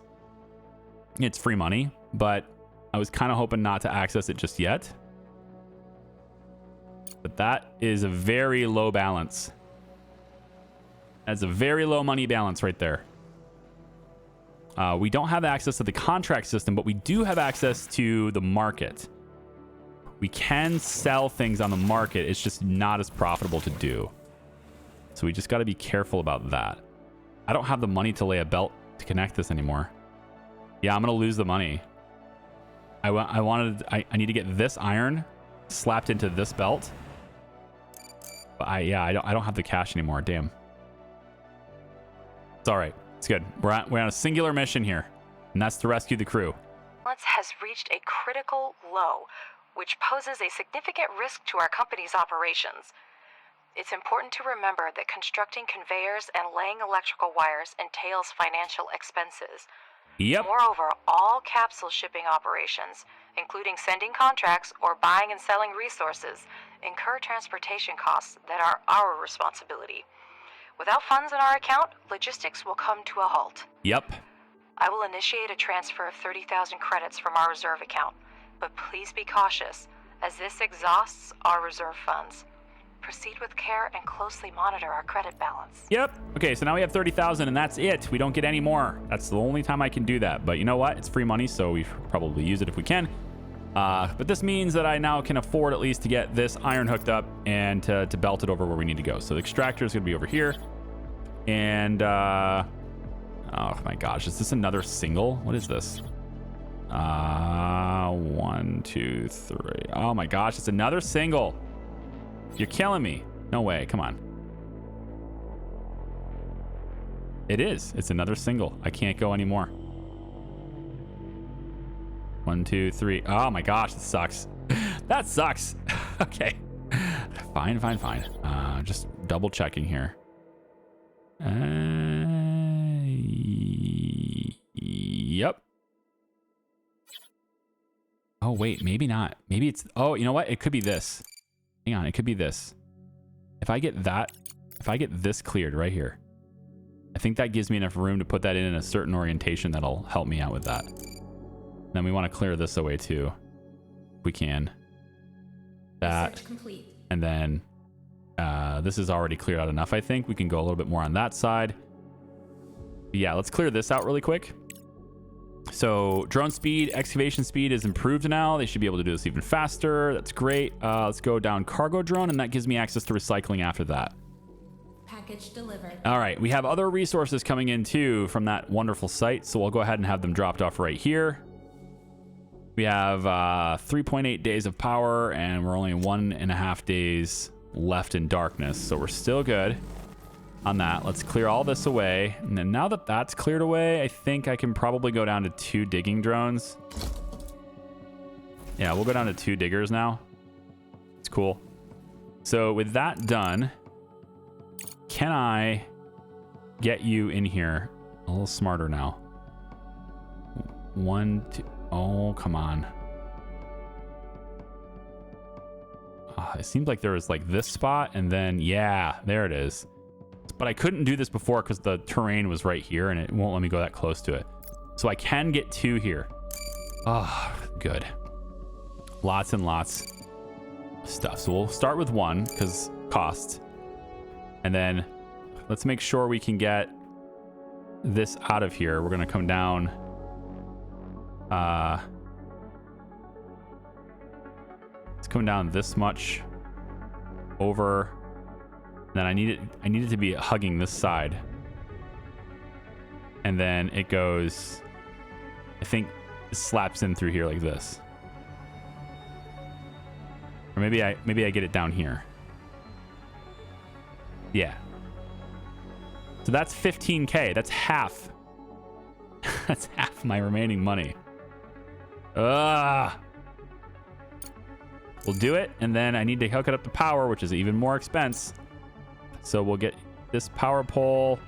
it's free money, but I was kind of hoping not to access it just yet. But that is a very low balance. That's a very low money balance right there. We don't have access to the contract system, but we do have access to the market. We can sell things on the market. It's just not as profitable to do. So we just got to be careful about that. I don't have the money to lay a belt to connect this anymore. Yeah, I'm going to lose the money. I need to get this iron slapped into this belt. But I don't have the cash anymore. Damn. It's all right. It's good. We're on a singular mission here, and that's to rescue the crew. Has reached a critical low, which poses a significant risk to our company's operations. It's important to remember that constructing conveyors and laying electrical wires entails financial expenses. Yep. Moreover, all capsule shipping operations, including sending contracts or buying and selling resources, incur transportation costs that are our responsibility. Without funds in our account, logistics will come to a halt. Yep. I will initiate a transfer of 30,000 credits from our reserve account, but please be cautious, as this exhausts our reserve funds. Proceed with care and closely monitor our credit balance. Yep. Okay, so now we have 30,000 and that's it. We don't get any more. That's the only time I can do that. But you know what? It's free money, so we probably use it if we can. But this means that I now can afford at least to get this iron hooked up and to belt it over where we need to go. So the extractor is going to be over here. And, oh my gosh, is this another single? What is this? 1, 2, 3. Oh my gosh, it's another single. You're killing me. No way. Come on. It is. It's another single. I can't go anymore. 1, 2, 3. Oh my gosh, this sucks. That sucks. Okay. Fine. Just double checking here. Yep. Oh wait, maybe not. Maybe it's, oh, you know what? It could be this. Hang on, it could be this. If I get this cleared right here, I think that gives me enough room to put that in a certain orientation that'll help me out with that. Then we want to clear this away too. If we can. That. And then this is already cleared out enough, I think. We can go a little bit more on that side. But yeah, let's clear this out really quick. So drone speed, excavation speed is improved now. They should be able to do this even faster. That's great. Let's go down cargo drone, and that gives me access to recycling after that. Package delivered. All right, we have other resources coming in too from that wonderful site, so we'll go ahead and have them dropped off right here. We have 3.8 days of power, and we're only 1.5 days left in darkness, so we're still good on that. Let's clear all this away, and then now that that's cleared away, I think I can probably go down to 2 digging drones. Yeah, we'll go down to 2 diggers now. It's cool. So with that done, can I get you in here a little smarter now? 1, 2. Oh, come on. It seems like there was like this spot, and then, yeah, there it is. But I couldn't do this before because the terrain was right here, and it won't let me go that close to it. So I can get 2 here. Ah, good. Lots and lots of stuff. So we'll start with 1 because cost. And then let's make sure we can get this out of here. We're going to come down. It's coming down this much over. Then I need it to be hugging this side. And then it goes, I think it slaps in through here like this. Or maybe I get it down here. Yeah. So that's 15K. That's half. That's half my remaining money. We'll do it, and then I need to hook it up to power, which is even more expense. So we'll get this power pole.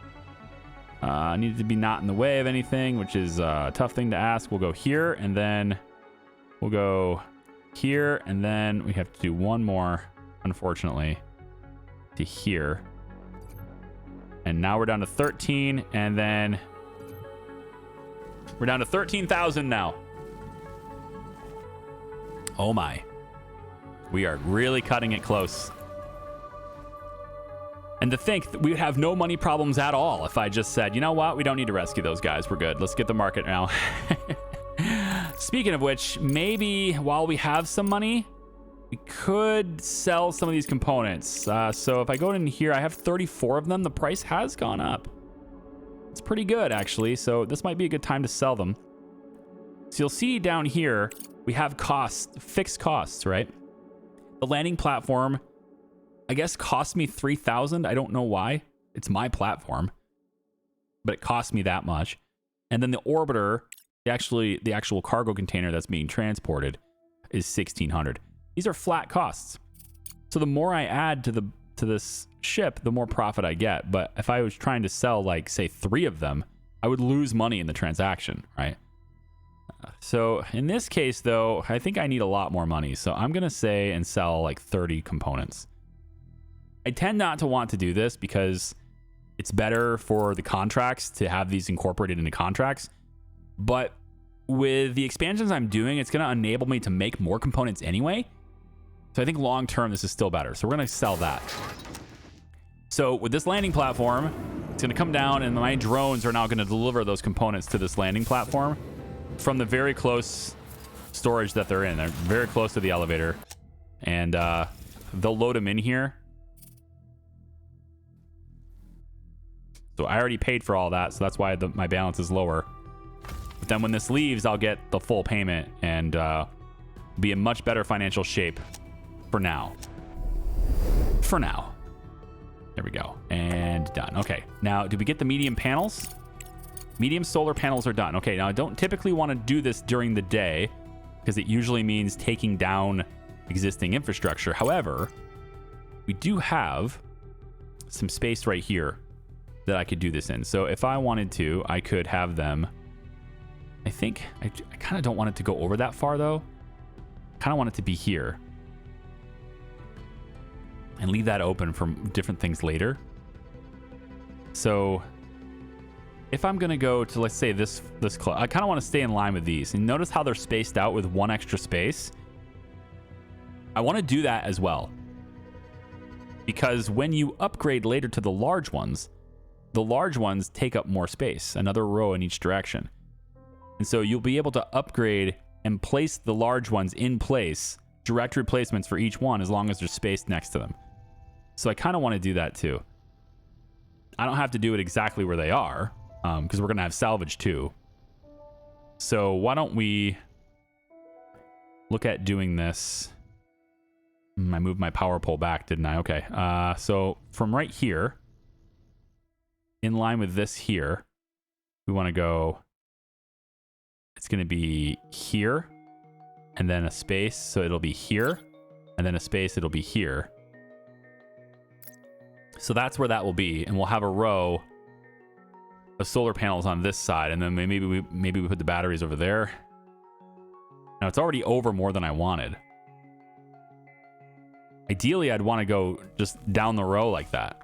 Needed to be not in the way of anything, which is a tough thing to ask. We'll go here, and then we'll go here, and then we have to do one more, unfortunately, to here. And now we're down to 13, and then we're down to 13,000 now. Oh my. We are really cutting it close. And to think that we would have no money problems at all if I just said, you know what, we don't need to rescue those guys. We're good. Let's get the market now. Speaking of which, maybe while we have some money, we could sell some of these components. So if I go in here, I have 34 of them. The price has gone up. It's pretty good, actually. So this might be a good time to sell them. So you'll see down here, we have costs, fixed costs, right? The landing platform, I guess, cost me 3,000. I don't know why. It's my platform, but it cost me that much. And then the orbiter, the actual cargo container that's being transported, is 1,600. These are flat costs. So the more I add to this ship, the more profit I get. But if I was trying to sell, like, say, 3 of them, I would lose money in the transaction, right? So in this case, though, I think I need a lot more money. So I'm going to say and sell like 30 components. I tend not to want to do this because it's better for the contracts to have these incorporated into contracts. But with the expansions I'm doing, it's going to enable me to make more components anyway. So I think long term, this is still better. So we're going to sell that. So with this landing platform, it's going to come down, and my drones are now going to deliver those components to this landing platform from the very close storage that they're in. They're very close to the elevator, and they'll load them in here. So I already paid for all that, so that's why my balance is lower. But then when this leaves, I'll get the full payment and be in much better financial shape for now. For now. There we go. And done. Okay. Now, did we get the medium panels? Medium solar panels are done. Okay, now I don't typically want to do this during the day because it usually means taking down existing infrastructure. However, we do have some space right here that I could do this in. So if I wanted to, I could have them. I think I kind of don't want it to go over that far, though. I kind of want it to be here and leave that open for different things later. So if I'm going to go to, let's say, this club, I kind of want to stay in line with these. And notice how they're spaced out with one extra space. I want to do that as well. Because when you upgrade later to the large ones take up more space, another row in each direction. And so you'll be able to upgrade and place the large ones in place, direct replacements for each one, as long as there's space next to them. So I kind of want to do that too. I don't have to do it exactly where they are, because we're going to have salvage too. So why don't we look at doing this? I moved my power pole back, didn't I? Okay. So from right here, in line with this here, we want to go, it's going to be here, and then a space, so it'll be here, and then a space, it'll be here. So that's where that will be, and we'll have a row of solar panels on this side, and then maybe we put the batteries over there. Now it's already over more than I wanted. Ideally, I'd want to go just down the row like that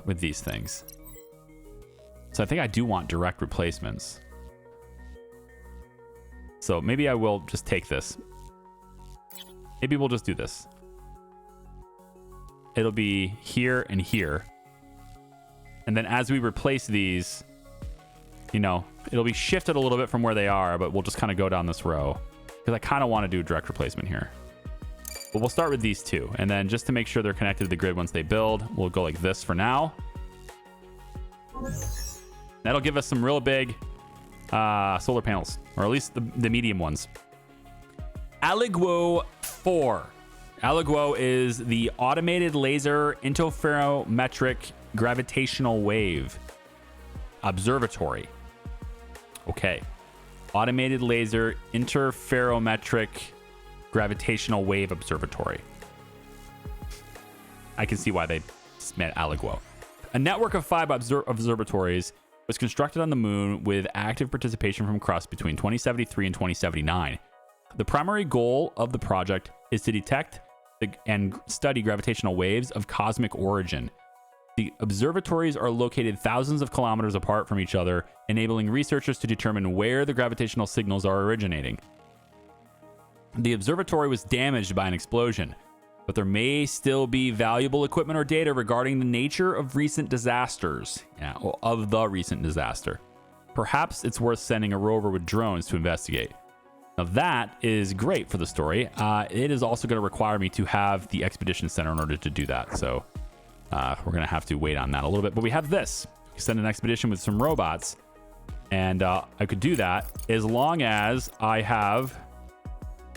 with these things. So I think I do want direct replacements. So maybe I will just take this. Maybe we'll just do this. It'll be here and here. And then as we replace these, you know, it'll be shifted a little bit from where they are, but we'll just kind of go down this row. Because I kind of want to do direct replacement here. But we'll start with these two. And then just to make sure they're connected to the grid once they build, we'll go like this for now. That'll give us some real big solar panels, or at least the medium ones. Aliguo 4. Aliguo is the Automated Laser Interferometric Gravitational Wave Observatory. Okay. Automated Laser Interferometric Gravitational Wave Observatory. I can see why they meant Aliguo. A network of 5 observatories was constructed on the moon with active participation from CRUST between 2073 and 2079. The primary goal of the project is to detect and study gravitational waves of cosmic origin. The observatories are located thousands of kilometers apart from each other, enabling researchers to determine where the gravitational signals are originating. The observatory was damaged by an explosion, but there may still be valuable equipment or data regarding the nature of recent disasters. Yeah, or of the recent disaster. Perhaps it's worth sending a rover with drones to investigate. Now that is great for the story. It is also going to require me to have the expedition center in order to do that. So we're going to have to wait on that a little bit. But we have this. Send an expedition with some robots. And I could do that as long as I have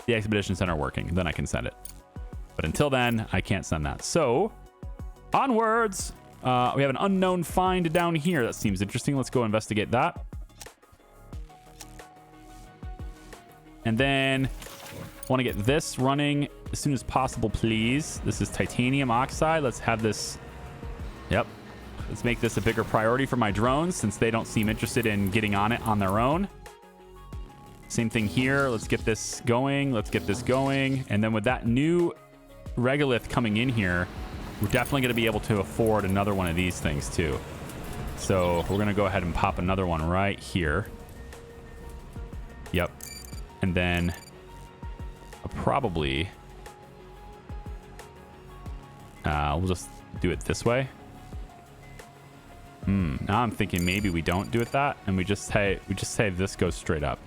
the expedition center working. Then I can send it. But until then, I can't send that. So onwards. We have an unknown find down here. That seems interesting. Let's go investigate that. And then I want to get this running as soon as possible, please. This is titanium oxide. Let's have this. Yep. Let's make this a bigger priority for my drones since they don't seem interested in getting on it on their own. Same thing here. Let's get this going. Let's get this going. And then with that new regolith coming in here, we're definitely going to be able to afford another one of these things too. So we're going to go ahead and pop another one right here. Yep. And then I'll probably we'll just do it this way. Now I'm thinking maybe we don't do it that, and we just say this goes straight up.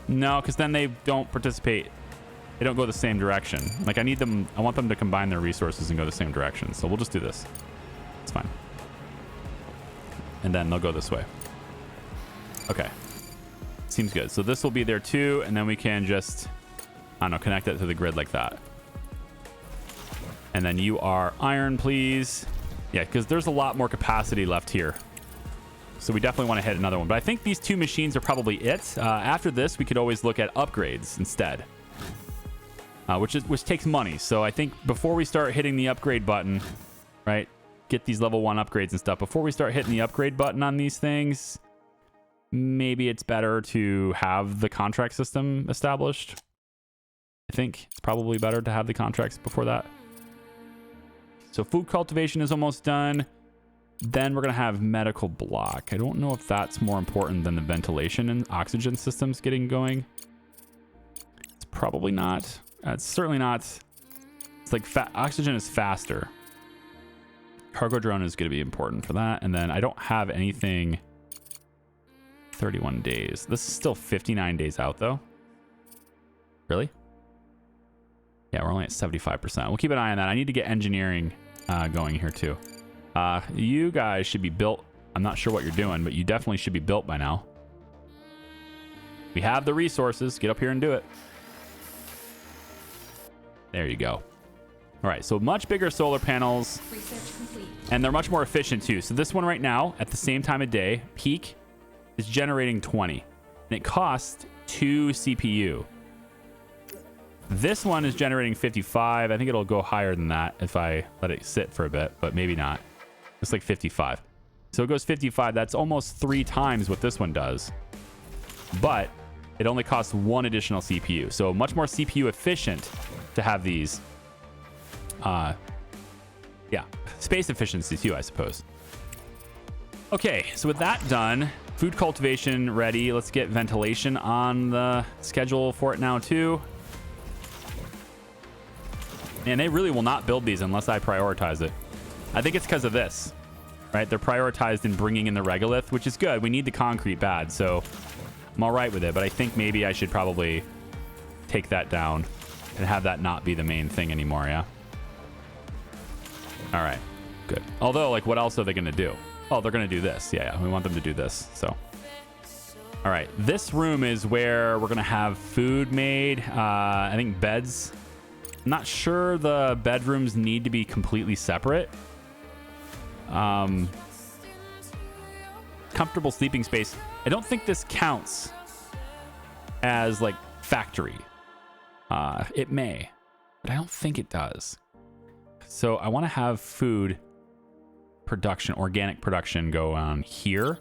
No, because then they don't participate. They don't go the same direction. Like I want them to combine their resources and go the same direction. So we'll just do this. It's fine. And then they'll go this way. Okay. Seems good. So this will be there too, and then we can just, I don't know, connect it to the grid like that. And then you are iron, please. Yeah, because there's a lot more capacity left here. So we definitely want to hit another one. But I think these two machines are probably it. After this, we could always look at upgrades instead. Which takes money. So I think before we start hitting the upgrade button, right, get these level 1 upgrades and stuff, before we start hitting the upgrade button on these things, maybe it's better to have the contract system established. I think it's probably better to have the contracts before that. So food cultivation is almost done. Then we're going to have medical block. I don't know if that's more important than the ventilation and oxygen systems getting going. It's probably not. It's certainly not. It's like oxygen is faster. Cargo drone is going to be important for that. And then I don't have anything. 31 days. This is still 59 days out though. Really? Yeah, we're only at 75%. We'll keep an eye on that. I need to get engineering going here too. You guys should be built. I'm not sure what you're doing, but you definitely should be built by now. We have the resources. Get up here and do it. There you go. All right, so much bigger solar panels. Research complete. And they're much more efficient too. So this one right now, at the same time of day, peak, is generating 20. And it costs 2 CPU. This one is generating 55. I think it'll go higher than that if I let it sit for a bit, but maybe not. It's like 55. So it goes 55. That's almost 3 times what this one does. But it only costs 1 additional CPU. So much more CPU efficient to have these. Yeah, space efficiency too, I suppose. Okay, so with that done, food cultivation ready. Let's get ventilation on the schedule for it now too. And they really will not build these unless I prioritize it. I think it's because of this, right? They're prioritized in bringing in the regolith, which is good. We need the concrete bad, so I'm all right with it. But I think maybe I should probably take that down and have that not be the main thing anymore, yeah? All right, good. Although, like, what else are they going to do? Oh, they're going to do this. Yeah, we want them to do this, so. All right, this room is where we're going to have food made. I think beds. I'm not sure the bedrooms need to be completely separate. Comfortable sleeping space. I don't think this counts as, like, factory. It may, but I don't think it does. So I want to have food production, organic production go on here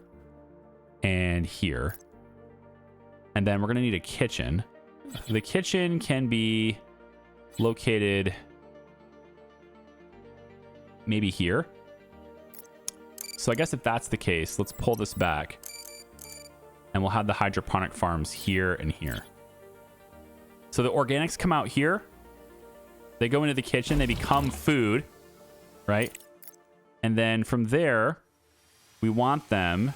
and here. And then we're going to need a kitchen. The kitchen can be located maybe here. So I guess if that's the case, let's pull this back. And we'll have the hydroponic farms here and here. So the organics come out here. They go into the kitchen. They become food, right? And then from there, we want them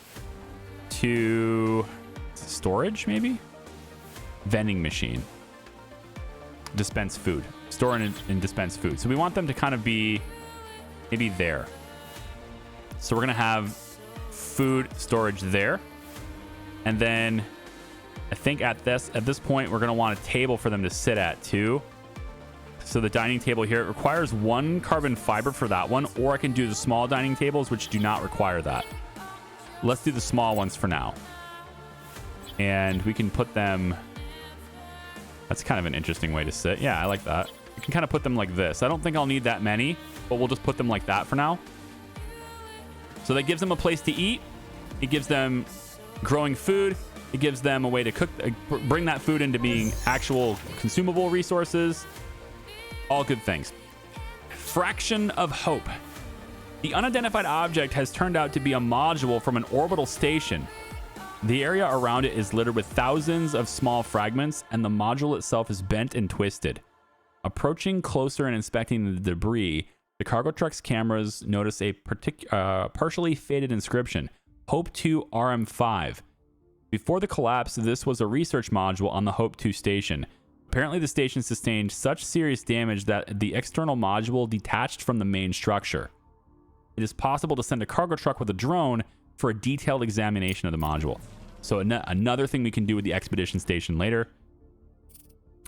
to storage, maybe? Vending machine. Dispense food. Store and dispense food. So we want them to kind of be maybe there. So we're going to have food storage there. And then I think at this point, we're going to want a table for them to sit at too. So the dining table here, it requires 1 carbon fiber for that one, or I can do the small dining tables, which do not require that. Let's do the small ones for now. And we can put them... That's kind of an interesting way to sit. Yeah, I like that. You can kind of put them like this. I don't think I'll need that many, but we'll just put them like that for now. So that gives them a place to eat. It gives them growing food. It gives them a way to cook, bring that food into being actual consumable resources. All good things. Fraction of hope. The unidentified object has turned out to be a module from an orbital station. The area around it is littered with thousands of small fragments, and the module itself is bent and twisted. Approaching closer and inspecting the debris, the cargo truck's cameras notice a partially faded inscription, Hope 2 RM5. Before the collapse, this was a research module on the Hope 2 station. Apparently, the station sustained such serious damage that the external module detached from the main structure. It is possible to send a cargo truck with a drone for a detailed examination of the module. So another thing we can do with the expedition station later.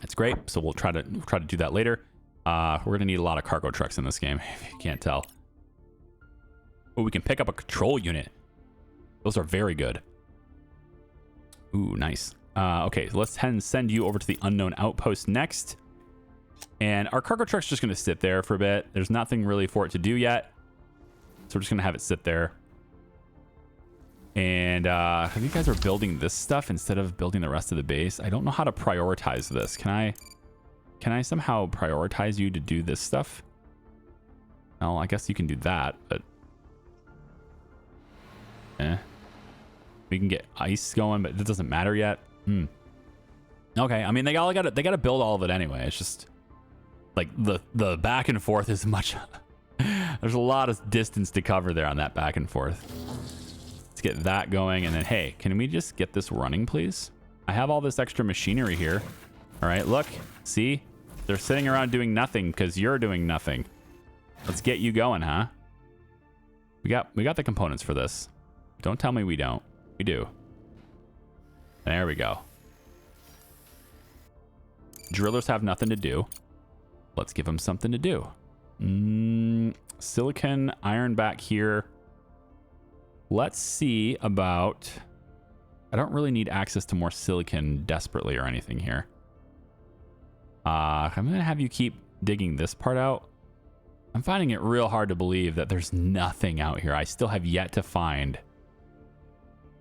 That's great. So we'll try to do that later. We're going to need a lot of cargo trucks in this game, if you can't tell. Oh, we can pick up a control unit. Those are very good. Ooh, nice. Okay, so let's send you over to the unknown outpost next. And our cargo truck's just going to sit there for a bit. There's nothing really for it to do yet. So we're just going to have it sit there. And you guys are building this stuff instead of building the rest of the base. I don't know how to prioritize this. Can I somehow prioritize you to do this stuff? Well, I guess you can do that, but... We can get ice going, but it doesn't matter yet. Okay, I mean, they gotta build all of it anyway. It's just like the back and forth is much. There's a lot of distance to cover there on that back and forth. Let's get that going, and then hey, can we just get this running, please? I have all this extra machinery here. All right, look, see, They're sitting around doing nothing because you're doing nothing. Let's get you going, huh? We got the components for this. Don't tell me we don't. We do. There we go. Drillers have nothing to do. Let's give them something to do. Silicon iron back here. Let's see about... I don't really need access to more silicon desperately or anything here. I'm going to have you keep digging this part out. I'm finding it real hard to believe that there's nothing out here. I still have yet to find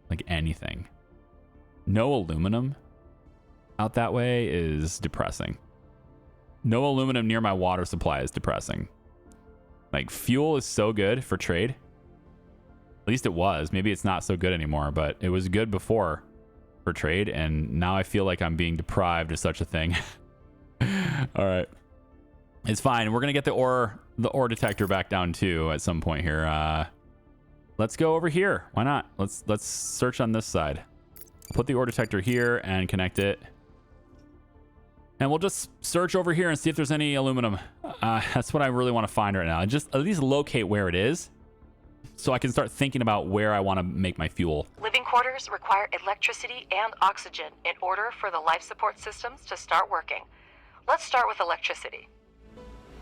like anything. No aluminum out that way is depressing. No aluminum near my water supply is depressing. Like, fuel is so good for trade. At least it was. Maybe it's not so good anymore, but it was good before for trade, and now I feel like I'm being deprived of such a thing. All right. It's fine. We're going to get the ore detector back down too at some point here. Let's go over here. Why not? Let's search on this side. Put the ore detector here and connect it. And we'll just search over here and see if there's any aluminum. That's what I really want to find right now. And just at least locate where it is so I can start thinking about where I want to make my fuel. Living quarters require electricity and oxygen in order for the life support systems to start working. Let's start with electricity.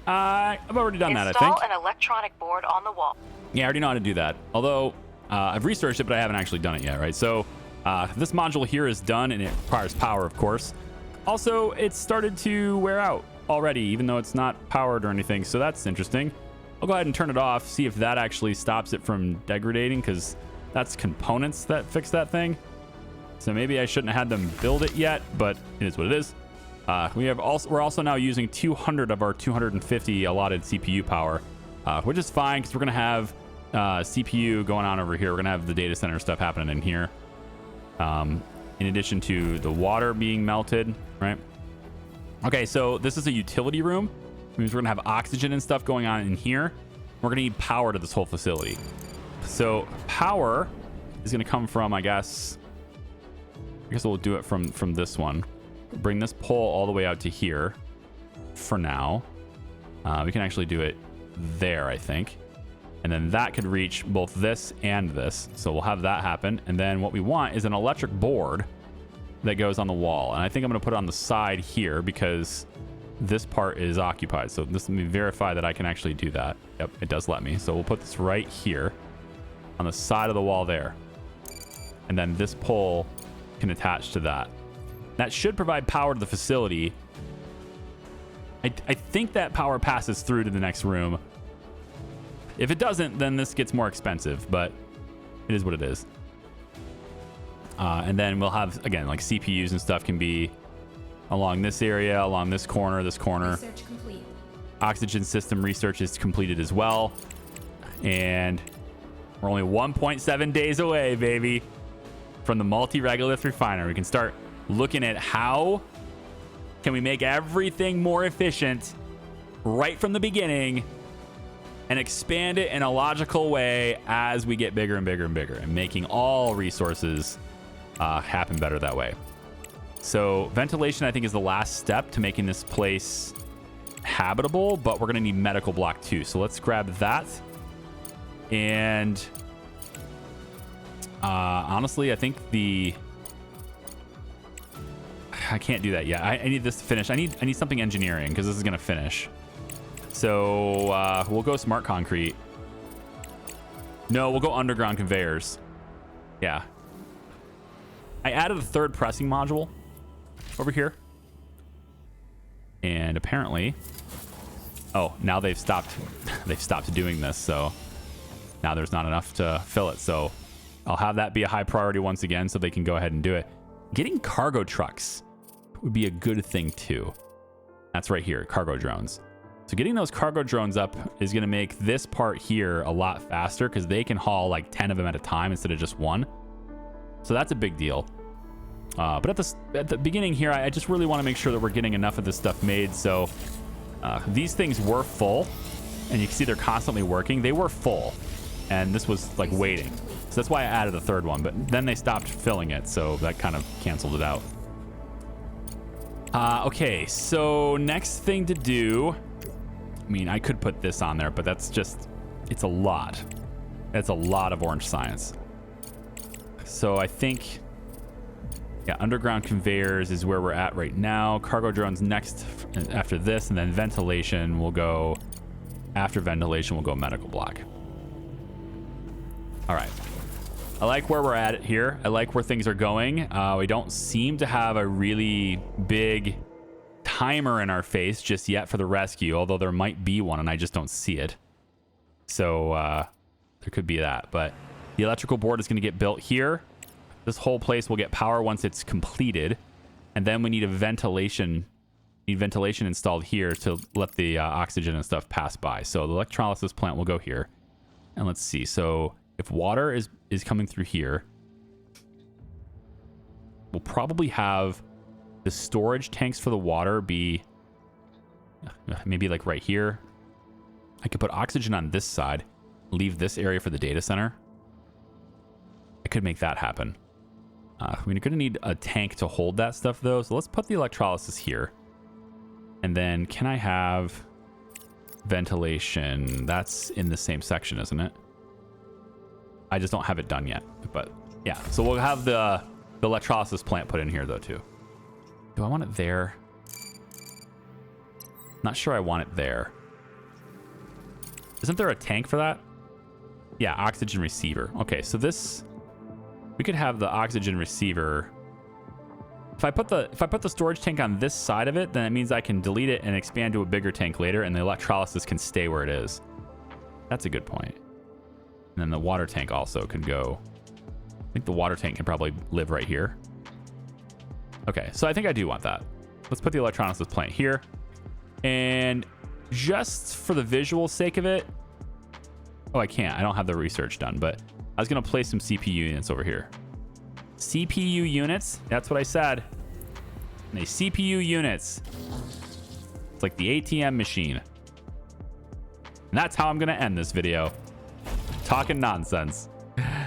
I've already done that, I think. Install an electronic board on the wall. Yeah, I already know how to do that. Although, I've researched it, but I haven't actually done it yet, right? So, this module here is done, and it requires power, of course. Also, it's started to wear out already, even though it's not powered or anything, so that's interesting. I'll go ahead and turn it off, see if that actually stops it from degrading, because that's components that fix that thing. So maybe I shouldn't have had them build it yet, but it is what it is. We're also now using 200 of our 250 allotted CPU power, which is fine because we're going to have CPU going on over here. We're going to have the data center stuff happening in here. In addition to the water being melted, right? Okay, so this is a utility room. It means we're going to have oxygen and stuff going on in here. We're going to need power to this whole facility. So power is going to come from, I guess we'll do it from this one. Bring this pole all the way out to here for now. We can actually do it there, I think. And then that could reach both this and this. So we'll have that happen. And then what we want is an electric board that goes on the wall. And I think I'm going to put it on the side here because this part is occupied. So this, let me verify that I can actually do that. Yep, it does let me. So we'll put this right here on the side of the wall there. And then this pole can attach to that. That should provide power to the facility. I think that power passes through to the next room. If it doesn't, then this gets more expensive, but it is what it is. And then we'll have, again, like CPUs and stuff can be along this area, along this corner. Research complete. Oxygen system research is completed as well. And we're only 1.7 days away, baby, from the multi-regolith refiner. We can start looking at how can we make everything more efficient right from the beginning and expand it in a logical way as we get bigger and bigger and bigger, and making all resources happen better that way. So ventilation, I think, is the last step to making this place habitable, but we're going to need medical block too. So let's grab that. And honestly, I think I can't do that yet. I need this to finish. I need something engineering because this is going to finish. So we'll go smart concrete. No, we'll go underground conveyors. Yeah. I added a third pressing module over here. And apparently, oh, now they've stopped doing this. So now there's not enough to fill it. So I'll have that be a high priority once again so they can go ahead and do it. Getting cargo trucks would be a good thing too. That's right here, cargo drones. So getting those cargo drones up is going to make this part here a lot faster because they can haul like 10 of them at a time instead of just one. So that's a big deal. But at the beginning here, I just really want to make sure that we're getting enough of this stuff made. So these things were full, and you can see they're constantly working. They were full, and this was like waiting. So that's why I added a third one, but then they stopped filling it, so that kind of canceled it out. Okay, so next thing to do, I mean, I could put this on there, but that's just, it's a lot. It's a lot of orange science. So I think, yeah, underground conveyors is where we're at right now. Cargo drones next after this, and then ventilation will go, after ventilation will go medical block. All right. I like where we're at here. I like where things are going. We don't seem to have a really big timer in our face just yet for the rescue, although there might be one and I just don't see it. So there could be that. But the electrical board is going to get built here. This whole place will get power once it's completed. And then we need a ventilation installed here to let the oxygen and stuff pass by. So the electrolysis plant will go here. And let's see. So if water is coming through here, we'll probably have the storage tanks for the water be maybe like right here. I could put oxygen on this side, leave this area for the data center. I could make that happen. We're going to need a tank to hold that stuff though. So let's put the electrolysis here. And then can I have ventilation? That's in the same section, isn't it? I just don't have it done yet, but yeah. So we'll have the electrolysis plant put in here though too. Do I want it there? Not sure I want it there. Isn't there a tank for that? Yeah, oxygen receiver. Okay, so this, we could have the oxygen receiver. If I put the storage tank on this side of it, then it means I can delete it and expand to a bigger tank later, and the electrolysis can stay where it is. That's a good point. And then the water tank also can go. I think the water tank can probably live right here. Okay, so I think I do want that. Let's put the electrolysis plant here. And just for the visual sake of it, oh, I can't. I don't have the research done, but I was going to place some CPU units over here. CPU units, that's what I said. And they CPU units. It's like the ATM machine. And that's how I'm going to end this video. Talking nonsense.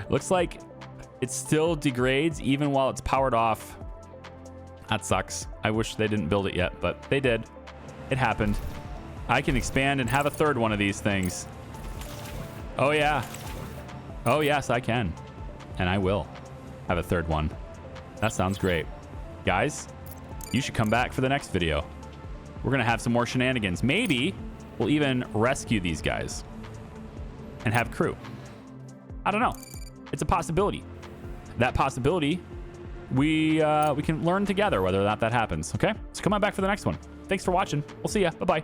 Looks like it still degrades even while it's powered off. That sucks. I wish they didn't build it yet, but they did. It happened. I can expand and have a third one of these things. Oh yeah. Oh yes, I can. And I will have a third one. That sounds great. Guys, you should come back for the next video. We're going to have some more shenanigans. Maybe we'll even rescue these guys and have crew. I don't know. It's a possibility. That possibility, we can learn together whether or not that happens. Okay? So come on back for the next one. Thanks for watching. We'll see ya. Bye-bye.